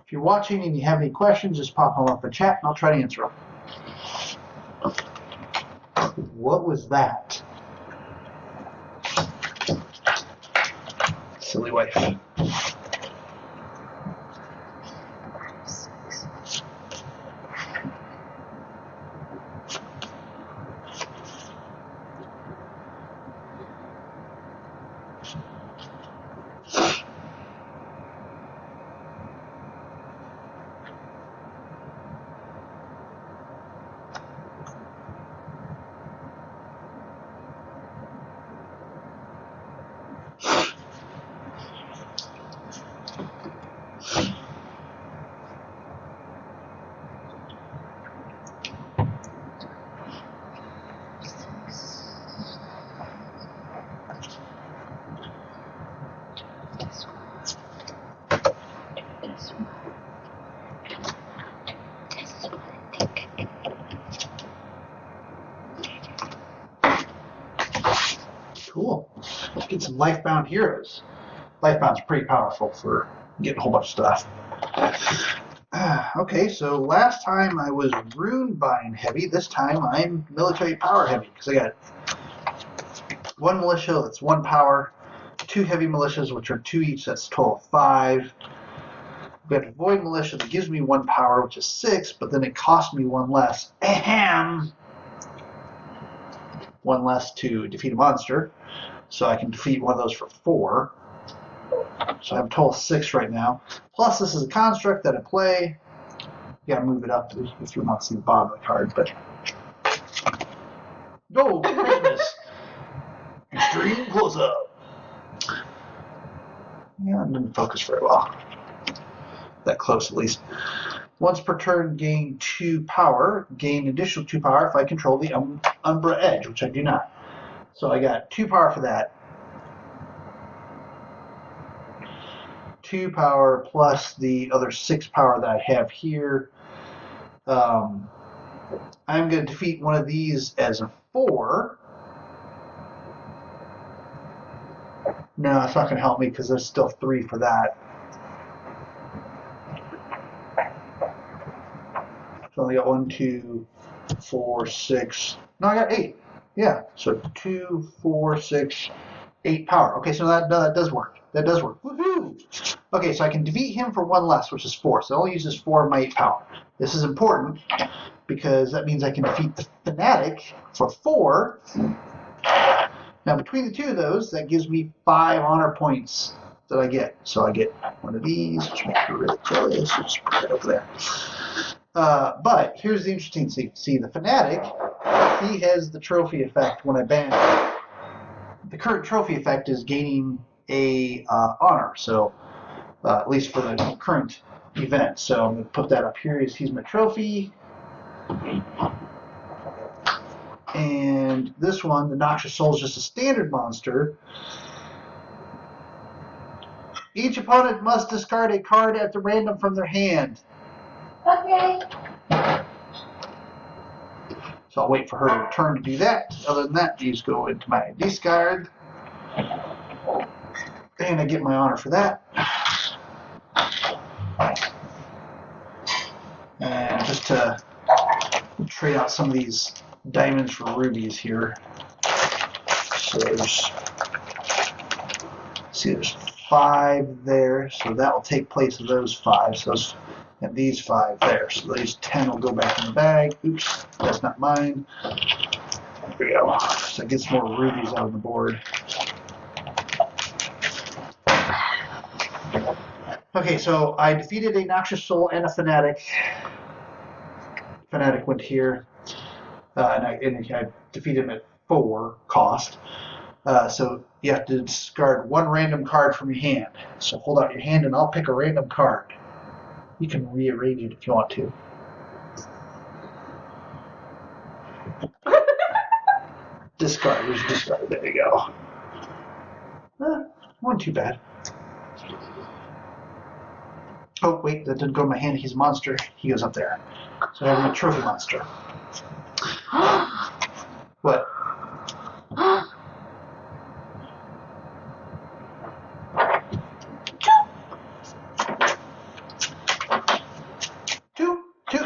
If you're watching and you have any questions, just pop them up in the chat and I'll try to answer them. What was that? Silly wife. Cool. Let's get some Lifebound heroes. Lifebound's pretty powerful for getting a whole bunch of stuff. Okay, so last time I was Runebind heavy. This time I'm military power heavy because I got 1 militia that's 1 power, 2 heavy militias which are 2 each, that's a total of 5. We've got a void militia that gives me 1 power, which is 6, but then it costs me 1 less. Ahem! 1 less to defeat a monster. So I can defeat one of those for 4. So I have a total of 6 right now. Plus this is a construct that I play. You gotta move it up if you want to see the bottom of the card, but no, Christmas! Extreme close up. Yeah, it didn't focus very well. That close at least. Once per turn, gain 2 power. Gain additional 2 power if I control the Umbra Edge, which I do not. So I got 2 power for that. 2 power plus the other 6 power that I have here. I'm going to defeat one of these as a 4. No, it's not going to help me because there's still 3 for that. So I only got 1, 2, 4, 6. No, I got 8. Yeah, so 2, 4, 6, 8 power. Okay, so that does work. That does work. Woohoo! Okay, so I can defeat him for 1 less, which is 4. So it only uses 4 of my 8 power. This is important because that means I can defeat the Fanatic for 4. Now between the 2 of those, that gives me 5 honor points that I get. So I get one of these, which makes me really jealous. Just put it over there. But here's the interesting thing. See, the Fanatic, he has the trophy effect when I ban him. The current trophy effect is gaining a honor, so at least for the current event. So I'm going to put that up here. He's my trophy. And this one, the Noxious Soul, is just a standard monster. Each opponent must discard a card at the random from their hand. Okay. So I'll wait for her to return to do that. Other than that, these go into my discard. And I get my honor for that. And just to trade out some of these diamonds for rubies here. So there's 5 there, so that will take place of those 5. So and these 5 there. So these 10 will go back in the bag. Oops, that's not mine. There we go. So I get some more rubies out of the board. Okay, so I defeated a Noxious Soul and a Fanatic. Fanatic went here, and I defeated him at 4 cost. So you have to discard 1 random card from your hand. So hold out your hand and I'll pick a random card. You can rearrange it if you want to. Discard. There's discard. There you go. Wasn't too bad. Oh, wait, that didn't go in my hand. He's a monster. He goes up there. So I have a trophy monster. What? Two.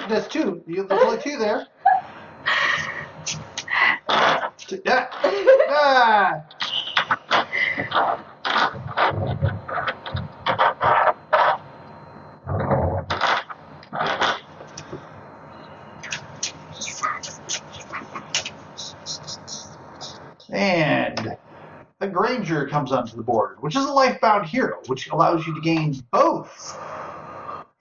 That's 2. There's only 2 there. Ah. And a Granger comes onto the board, which is a Lifebound hero, which allows you to gain both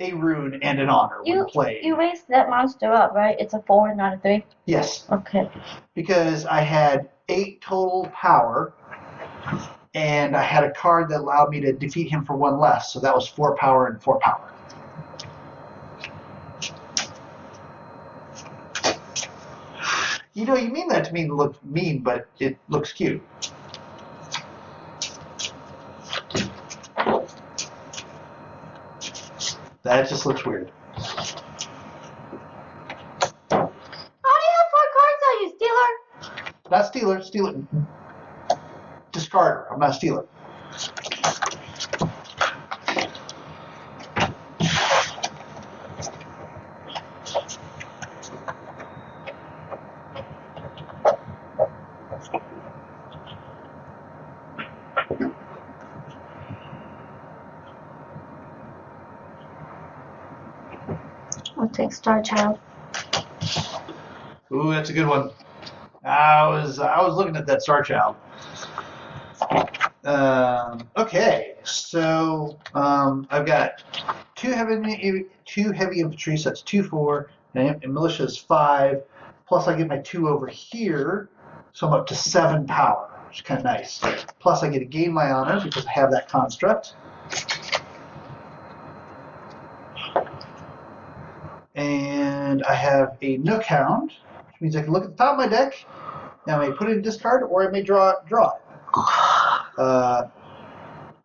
a rune and an honor when played. You raised that monster up, right? It's a 4, not a 3? Yes. Okay. Because I had 8 total power, and I had a card that allowed me to defeat him for 1 less, so that was 4 power and 4 power. You know, you mean that to me to look mean, but it looks cute. That just looks weird. How do you have 4 cards on you, Stealer? Not stealer, stealer. Discarder. I'm not a stealer. I'll take Star Child. Ooh, that's a good one. I was looking at that Star Child. Okay, so I've got 2 heavy infantry, so that's 2, 4, and militia is 5. Plus I get my 2 over here, so I'm up to 7 power, which is kind of nice. Plus I get to gain my honor because I have that construct. And I have a Nook Hound, which means I can look at the top of my deck. Now I may put it in discard, or I may draw it.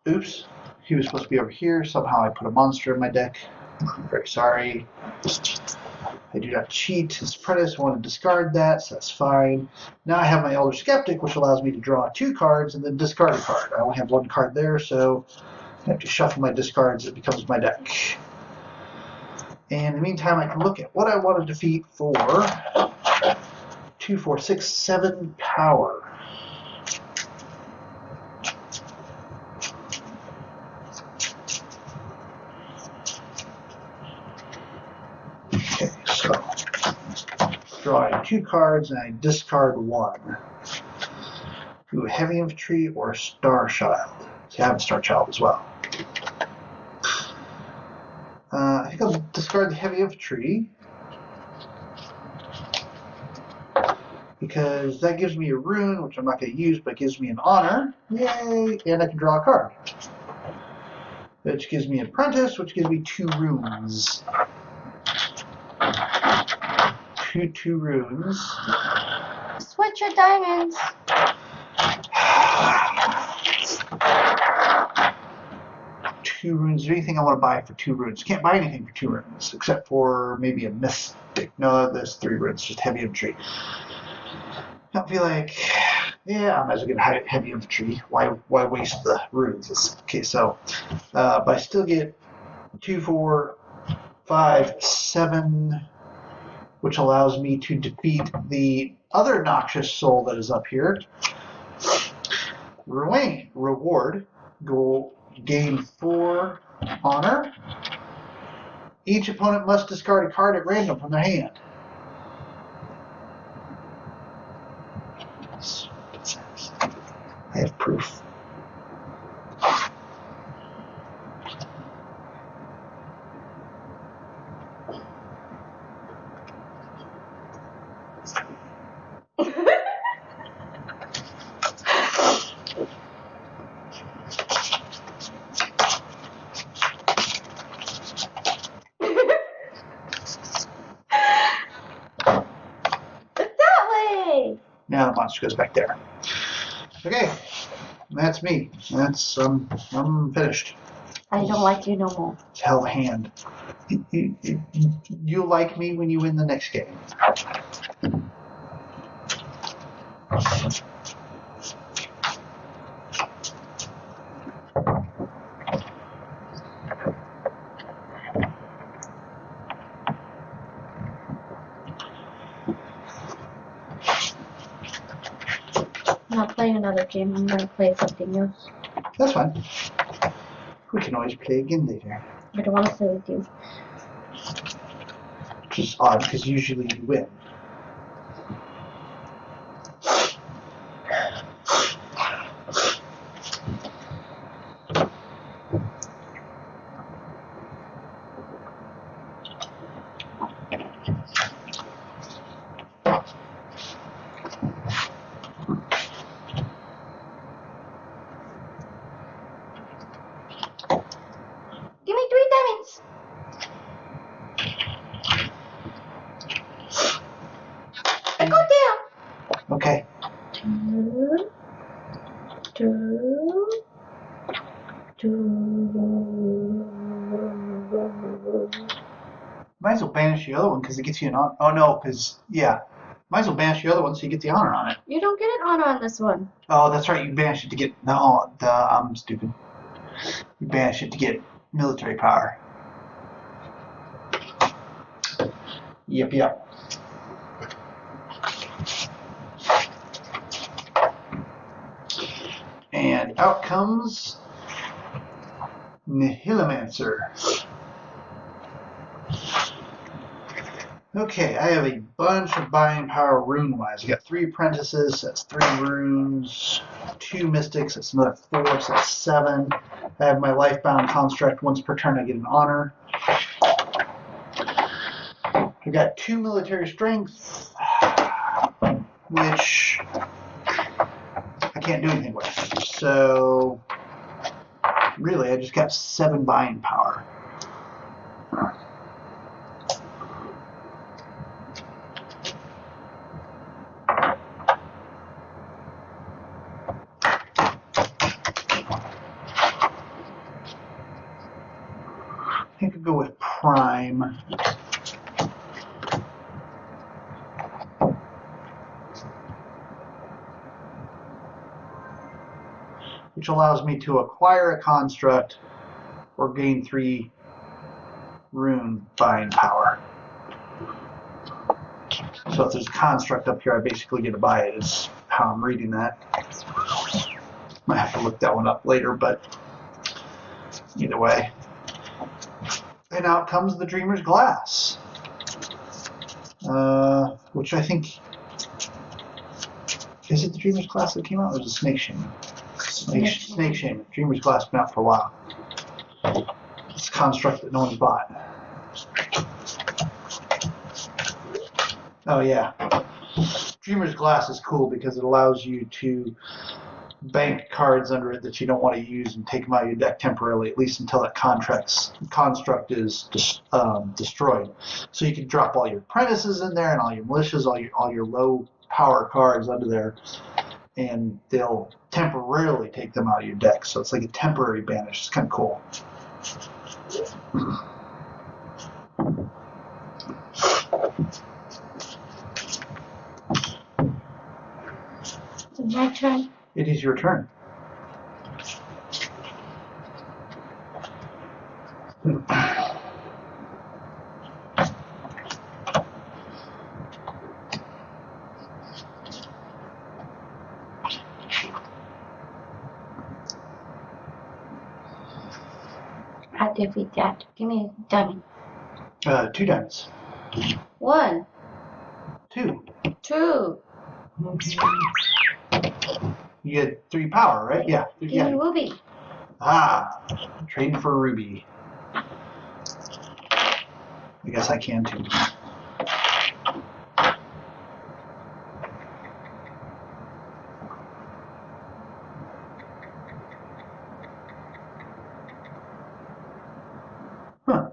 Oops, he was supposed to be over here. Somehow I put a monster in my deck. I'm very sorry. I do not cheat. His apprentice want to discard that, so that's fine. Now I have my Elder Skeptic, which allows me to draw 2 cards and then discard a card. I only have 1 card there, so I have to shuffle my discards. It becomes my deck. And in the meantime, I can look at what I want to defeat for 2, 4, 6, 7 power. Okay, so drawing 2 cards and I discard 1. Do a heavy infantry or a Star Child. So I have a Star Child as well. I think I'll discard the heavy infantry because that gives me a rune, which I'm not going to use, but gives me an honor. Yay! And I can draw a card, which gives me an apprentice, which gives me 2 runes. Two runes. Switch your diamonds. Two runes. Is there anything I want to buy for 2 runes? Can't buy anything for 2 runes, except for maybe a mystic. No, there's 3 runes, just heavy infantry. I don't feel like, yeah, I might as well get heavy infantry. Why waste the runes? Okay, so, but I still get 2, 4, 5, 7, which allows me to defeat the other Noxious Soul that is up here. Reward. Go gain 4 honor. Each opponent must discard a card at random from their hand. I have proof. monster goes back there. Okay, that's me. That's I'm finished. I don't like you no more. It's a hell of a hand. You'll like me when you win the next game. I'm not playing another game. I'm going to play something else. That's fine. We can always play again later. I don't want to play with you. Which is odd because usually you win. Give me 3 diamonds. I go down. Okay. 2, 2, 2. Might as well banish the other one because it gets you an honor. Oh no, because yeah. Might as well banish the other one so you get the honor on it. You don't get an honor on this one. Oh, that's right. You banish it to get. No, I'm stupid. You banish it to get military power. Yep. And out comes Nihilomancer. Okay, I have a bunch of buying power rune-wise. I got 3 apprentices, that's 3 runes, 2 mystics, that's another 4, so that's 7. I have my lifebound construct. Once per turn I get an honor. I got 2 military strength, which I can't do anything with. So really I just got 7 buying power. I think I'll go with Prime. Which allows me to acquire a construct or gain 3 rune buying power. So if there's a construct up here, I basically get to buy it, is how I'm reading that. Might have to look that one up later, but either way. And out comes the Dreamer's Glass. Which I think, is it the Dreamer's Glass that came out, or was it Snake Shaman? Snake Shaman. Dreamer's Glass been out for a while. It's a construct that no one's bought. Oh yeah. Dreamer's Glass is cool because it allows you to bank cards under it that you don't want to use and take them out of your deck temporarily, at least until that construct is destroyed. So you can drop all your apprentices in there and all your militias, all your low power cards under there, and they'll temporarily take them out of your deck. So it's like a temporary banish. It's kind of cool. My turn. It is your turn. I defeat that. Give me a diamond. 2 diamonds. 1, 2. 2. You get 3 power, right? Yeah. Give me ruby. Trading for a ruby. I guess I can too. Huh.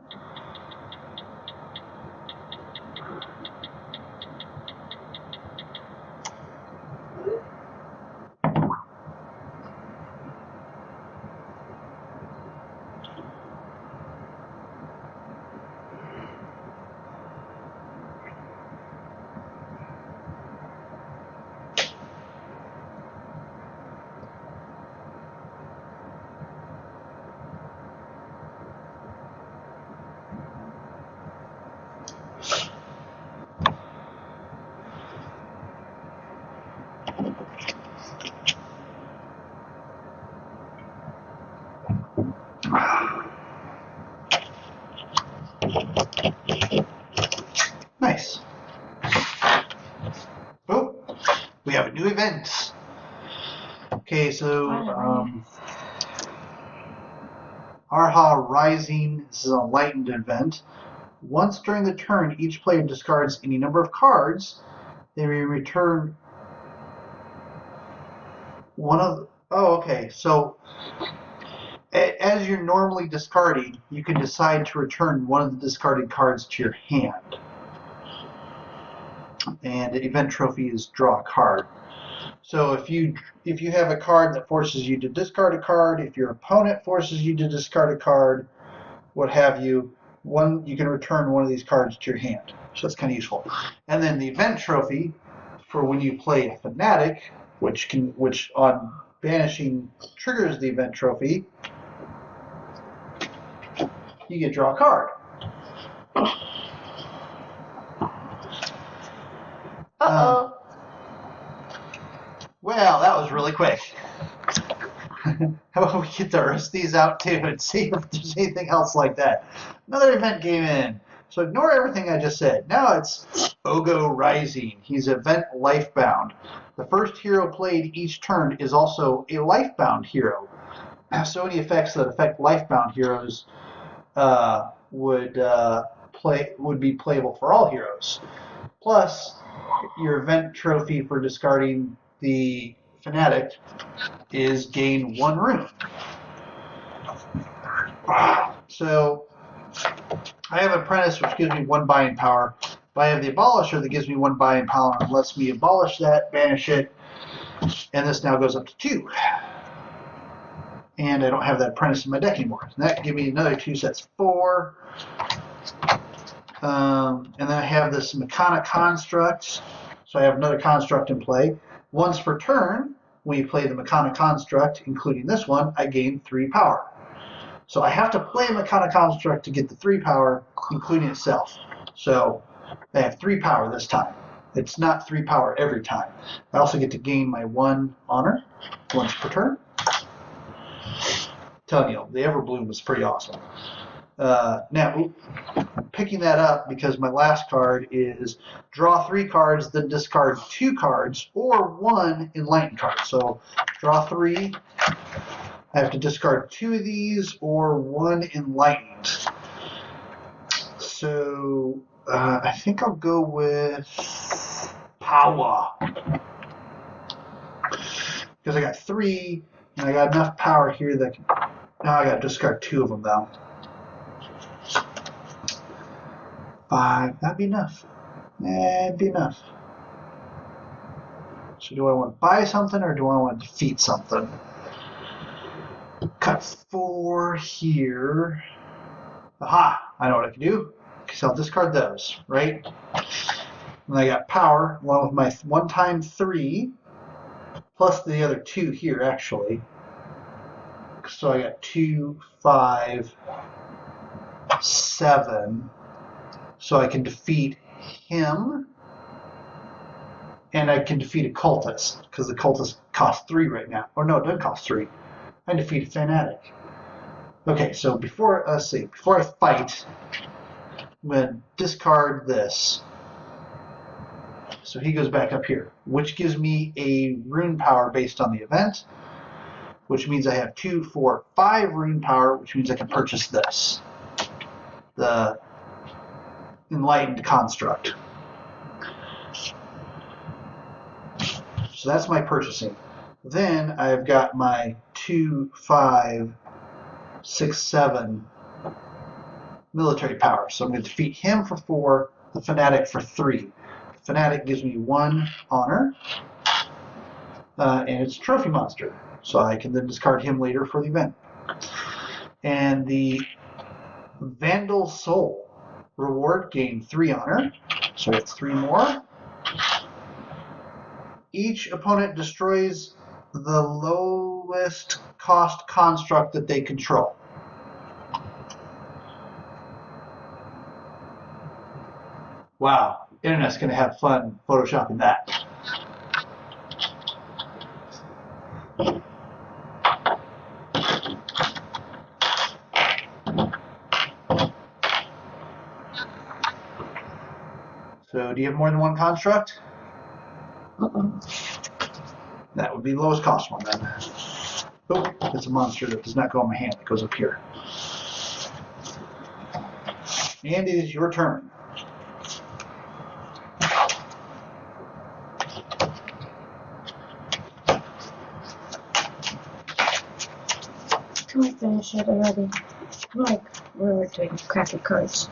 event. Okay, so Arha Rising, this is a lightened event. Once during the turn, each player discards any number of cards. They may return one of... Oh, okay. So as you're normally discarding, you can decide to return one of the discarded cards to your hand. And the event trophy is draw a card. So if you have a card that forces you to discard a card, if your opponent forces you to discard a card, what have you, you can return one of these cards to your hand. So that's kind of useful. And then the event trophy for when you play a fanatic, which on banishing triggers the event trophy, you get to draw a card. Uh-oh. Well, that was really quick. How about we get the rest of these out too and see if there's anything else like that. Another event came in. So ignore everything I just said. Now it's Ogo Rising. He's event lifebound. The first hero played each turn is also a lifebound hero. So any effects that affect lifebound heroes would be playable for all heroes. Plus, your event trophy for discarding the fanatic is gain 1 rune. So I have Apprentice, which gives me 1 buying power. But I have the Abolisher that gives me 1 buying power and lets me abolish that, banish it, and this now goes up to 2. And I don't have that Apprentice in my deck anymore. And that gives me another 2, so that's 4. And then I have this Mechanic Construct, so I have another construct in play. Once per turn, when you play the Mechanic Construct, including this one, I gain 3 power. So I have to play a Mechanic Construct to get the 3 power, including itself. So I have 3 power this time. It's not 3 power every time. I also get to gain my 1 honor once per turn. Telling you, the Everbloom is pretty awesome. Now, I'm picking that up because my last card is draw 3 cards, then discard 2 cards, or 1 enlightened card. So draw 3. I have to discard 2 of these or 1 enlightened. So I think I'll go with power. Because I got 3, and I got enough power here that now I got to discard 2 of them though. 5, that'd be enough. That'd be enough. So do I want to buy something or do I want to defeat something? Cut 4 here. Aha! I know what I can do. Because I'll discard those, right? And I got power along with my 1 time 3 plus the other 2 here actually. So I got 2, 5, 7. So I can defeat him, and I can defeat a cultist, because the cultist costs 3 right now. Or no, it doesn't cost 3. I defeat a fanatic. Okay, so before I fight, I'm going to discard this. So he goes back up here, which gives me a rune power based on the event, which means I have 2, 4, 5 rune power, which means I can purchase this. The enlightened construct. So that's my purchasing. Then I've got my 2, 5, 6, 7 military power. So I'm going to defeat him for 4, the fanatic for 3. The fanatic gives me 1 honor, and it's a trophy monster. So I can then discard him later for the event. And the Vandal Soul reward, gain 3 honor, so it's 3 more. Each opponent destroys the lowest cost construct that they control. Wow, internet's going to have fun photoshopping that. So do you have more than 1 construct? That would be the lowest cost one then. Oh, it's a monster that does not go on my hand. It goes up here. And it is your turn. Can we finish it already? I'm like, we were doing crappy cards.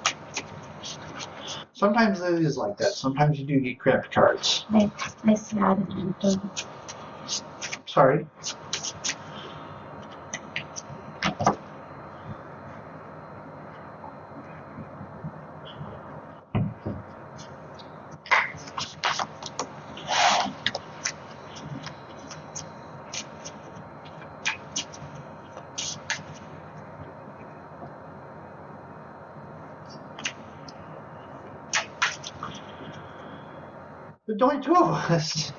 Sometimes it is like that. Sometimes you do get crappy cards. I sad and I'm done. Sorry. There's only two of us.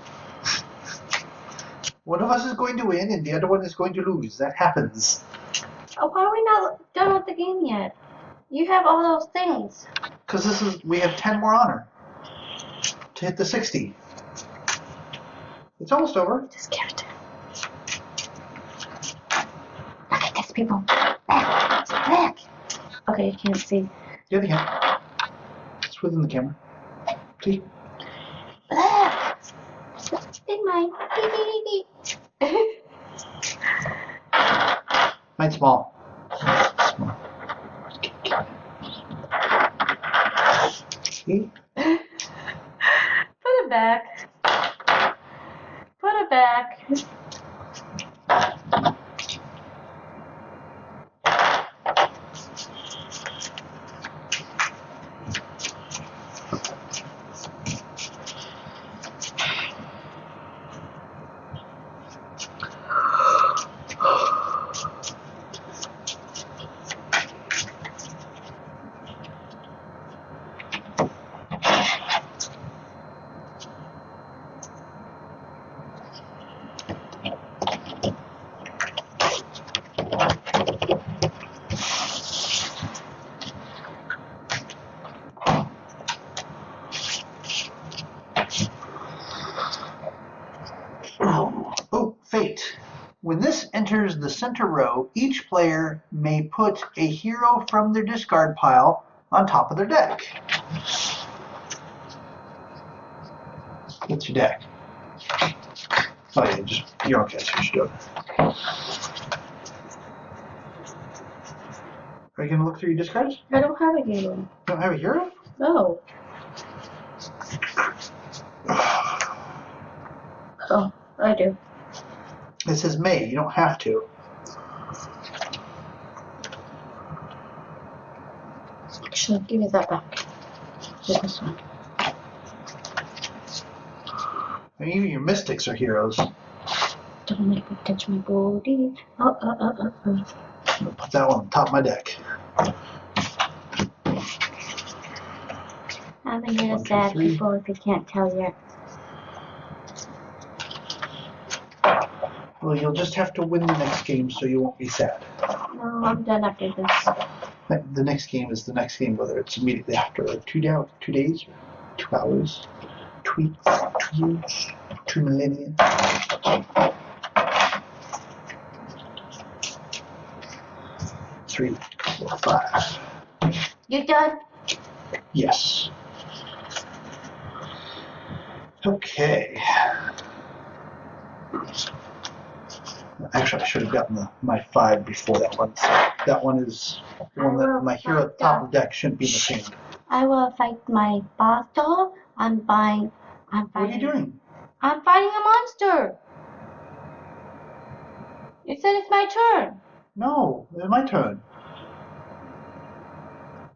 One of us is going to win and the other one is going to lose. That happens. Oh, why are we not done with the game yet? You have all those things. Because we have 10 more honor to hit the 60. It's almost over. Just give it. Look at this, people. Back. Back. Okay, you can't see. The other hand. It's within the camera. See? Black. In mine. Mine's small. Small. See? Put it back. Put it back. Oh, fate. When this enters the center row, each player may put a hero from their discard pile on top of their deck. What's your deck? Oh yeah, you're okay, so you should do it. Are you going to look through your discards? I don't have a hero. You don't have a hero? No. Oh, I do. It says may, you don't have to. Actually, give me that back. Just this one. I mean, even your mystics are heroes. Don't make me touch my body. Oh. I'm going to put that one on top of my deck. I'm a little 1, 2, sad, 3. people, if you can't tell yet. Well, you'll just have to win the next game so you won't be sad. No, I'm done after this. The next game is the next game, whether it's immediately after, or 2 days, 2 hours, 2 weeks, 2 years, 2 millennia. Three, 4, 5. You done? Yes. Okay. Actually, I should have gotten my 5 before that one. So that one is the one that my hero at the top of the deck shouldn't be in the hand. I will fight my boss doll. I'm fighting. What are you doing? I'm fighting a monster. You said it's my turn. No, it's my turn.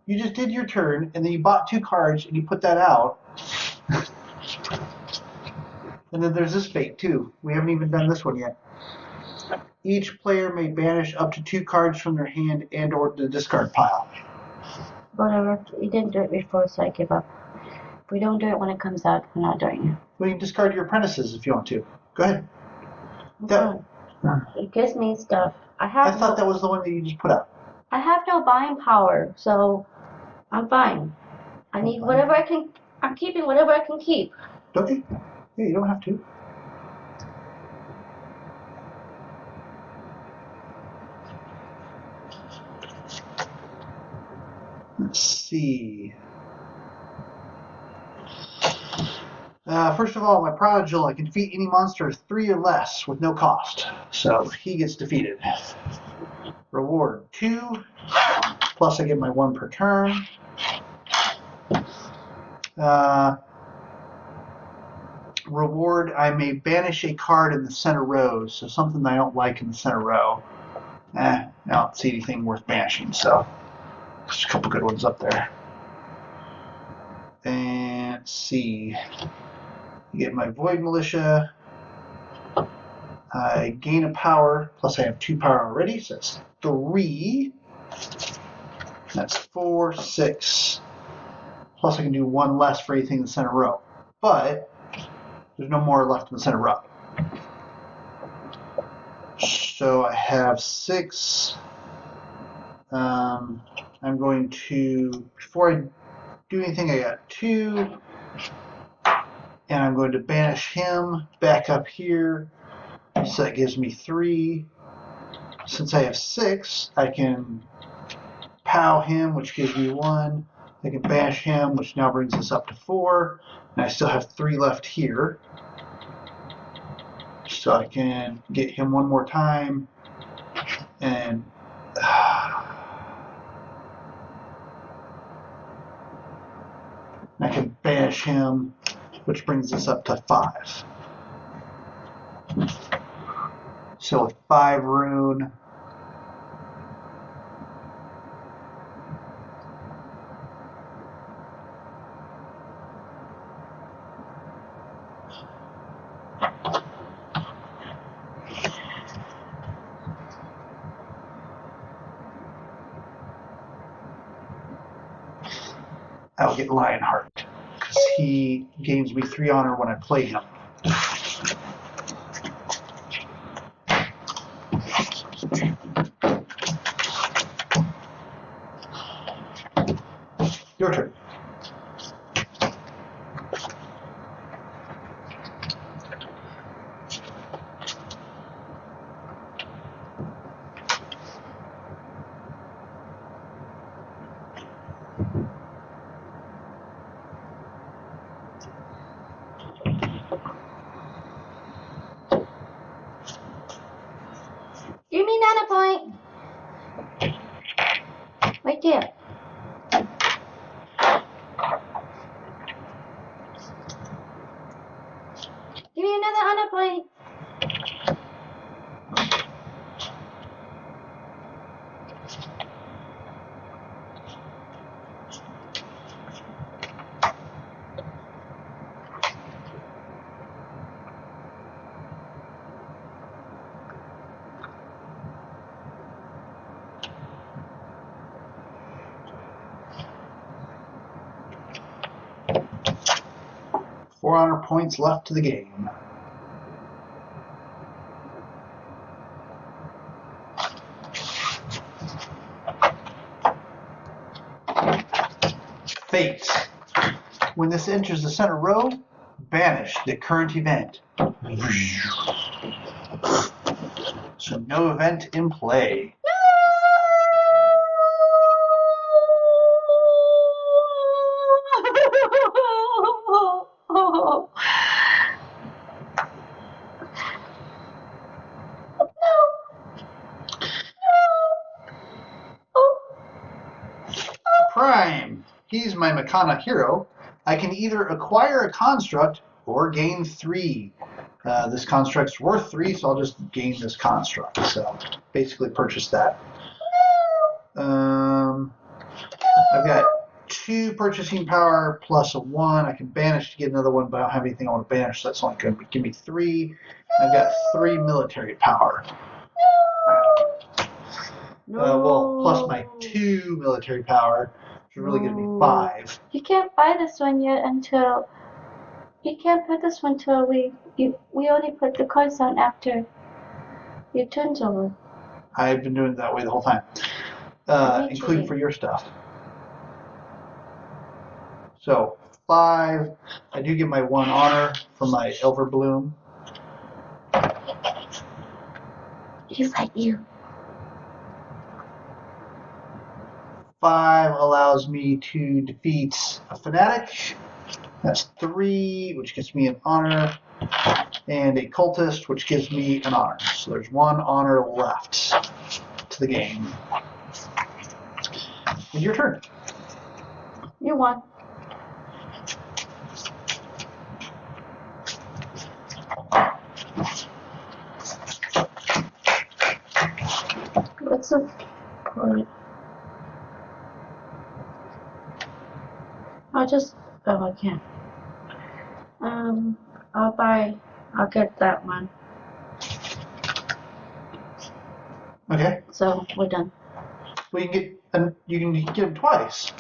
You just did your turn, and then you bought 2 cards, and you put that out. And then there's this fate, too. We haven't even done this one yet. Each player may banish up to 2 cards from their hand and or the discard pile. Whatever. You didn't do it before, so I give up. If we don't do it when it comes out, we're not doing it. Well, you can discard your apprentices if you want to. Go ahead. It gives me stuff. I thought that was the one that you just put out. I have no buying power, so I'm fine. I need whatever I can. I'm keeping whatever I can keep. Okay. Yeah, you don't have to. see. First of all, my Prodigal, I can defeat any monster of 3 or less with no cost. So he gets defeated. Reward 2, plus I get my 1 per turn. Reward, I may banish a card in the center row, so something I don't like in the center row. I don't see anything worth banishing, so there's a couple good ones up there. And let's see. I get my Void Militia. I gain a power, plus I have 2 power already, so that's 3. That's 4, 6. Plus I can do 1 less for anything in the center row. But there's no more left in the center row. So I have 6. I'm going to, before I do anything, I got 2. And I'm going to banish him back up here. So that gives me 3. Since I have 6, I can POW him, which gives me 1. I can banish him, which now brings us up to 4. And I still have 3 left here. So I can get him 1 more time. And I can banish him, which brings us up to 5. So with 5 rune, I'll get Lionheart, because he gains me 3 honor when I play him. Your turn. Give me another point. Right there. Give me another honor point. Four honor points left to the game. Fate. When this enters the center row, banish the current event. So no event in play. Prime. He's my Makana hero. I can either acquire a construct or gain 3. This construct's worth 3, so I'll just gain this construct. So basically purchase that. I've got 2 purchasing power plus a 1. I can banish to get another 1, but I don't have anything I want to banish, so that's only going to give me 3. I've got 3 military power. Well, plus my 2 military power, which is really going to be 5. You can't buy this one yet until you can't put this one till we only put the cards on after your turn's over. I've been doing it that way the whole time, including for your stuff. So 5. I do get my 1 honor from my Elver Bloom. He's like you. 5 allows me to defeat a fanatic. That's 3, which gives me an honor, and a cultist, which gives me an honor. So there's 1 honor left to the game. And your turn. You won. What's the point? I can't. I'll get that one. Okay. So we're done. Well, you can get them twice.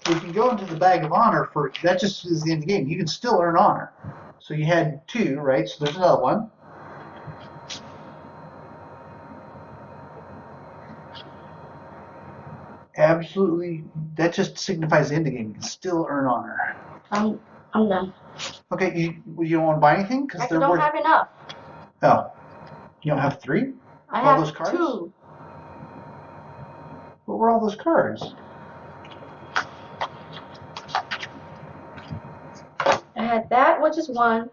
You can go into the bag of honor for that. Just is the end of the game. You can still earn honor. So you had 2, right? So there's another one. Absolutely. That just signifies the end of the game. You can still earn honor. I'm done. Okay. You don't want to buy anything I don't have enough. Oh. You don't have 3? I all have those cards? 2. What were all those cards? I had that, which is 1,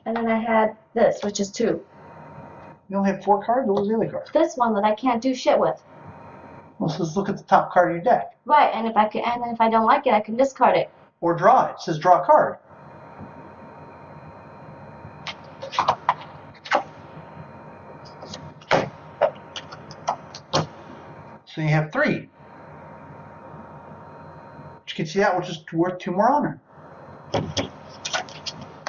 and then I had this, which is 2. You only have 4 cards? What was the other card? This one that I can't do shit with. Well, so let's look at the top card of your deck. Right, and if I don't like it, I can discard it. Or draw it. It says draw a card. So you have 3. Which gets you that, which is worth 2 more honor.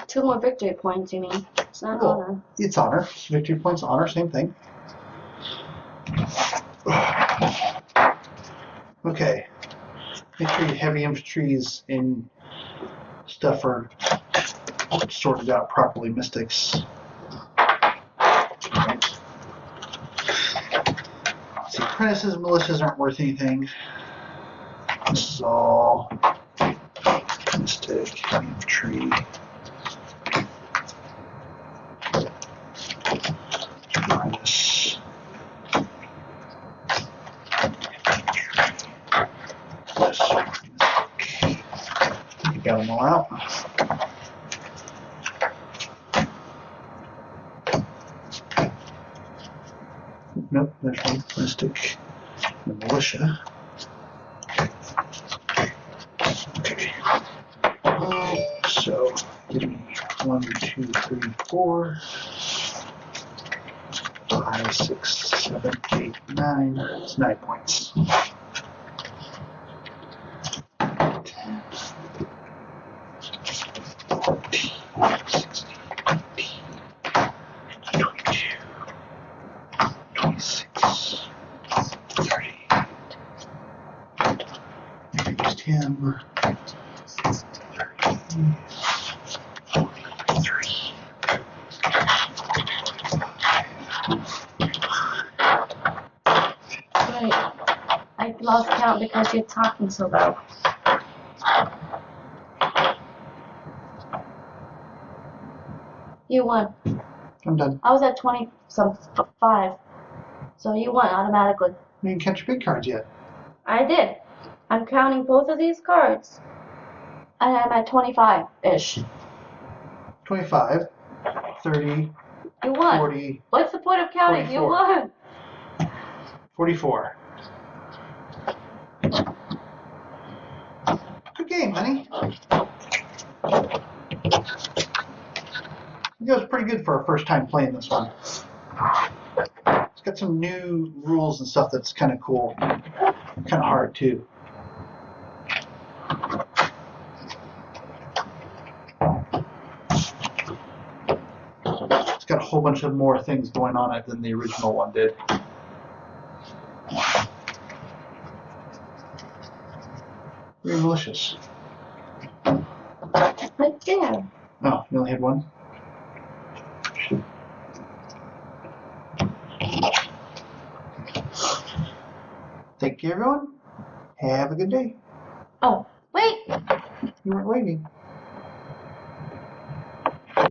2 more victory points, you mean? It's not honor. It's honor. It's victory points, honor, same thing. Okay. Make sure your heavy infantries and stuff are sorted out properly, mystics. See, apprentices and militias aren't worth anything. This is all mystic, heavy infantry. Minus. You got them all out. Nope, there's one mystic. The militia. Okay. So give me 1, 2, 3, 4, 5, 6, 7, 8, 9. It's 9 points. 10, 14, 16, 18, 22, 26, 30. Used him. 30, 43. Right. I lost count because you're talking so loud. You won. I'm done. I was at 5. So you won automatically. You didn't catch your big cards yet. I did. I'm counting both of these cards. And I'm at 25-ish. 25, 30, You won. 40. What's the point of counting? 44. You won. 44. Good game, honey. It was pretty good for our first time playing this one. It's got some new rules and stuff that's kind of cool. Kind of hard, too. It's got a whole bunch of more things going on it than the original one did. Very malicious. Right there. Oh, you only had 1? Thank you, everyone. Have a good day. Oh, wait. You weren't waiting.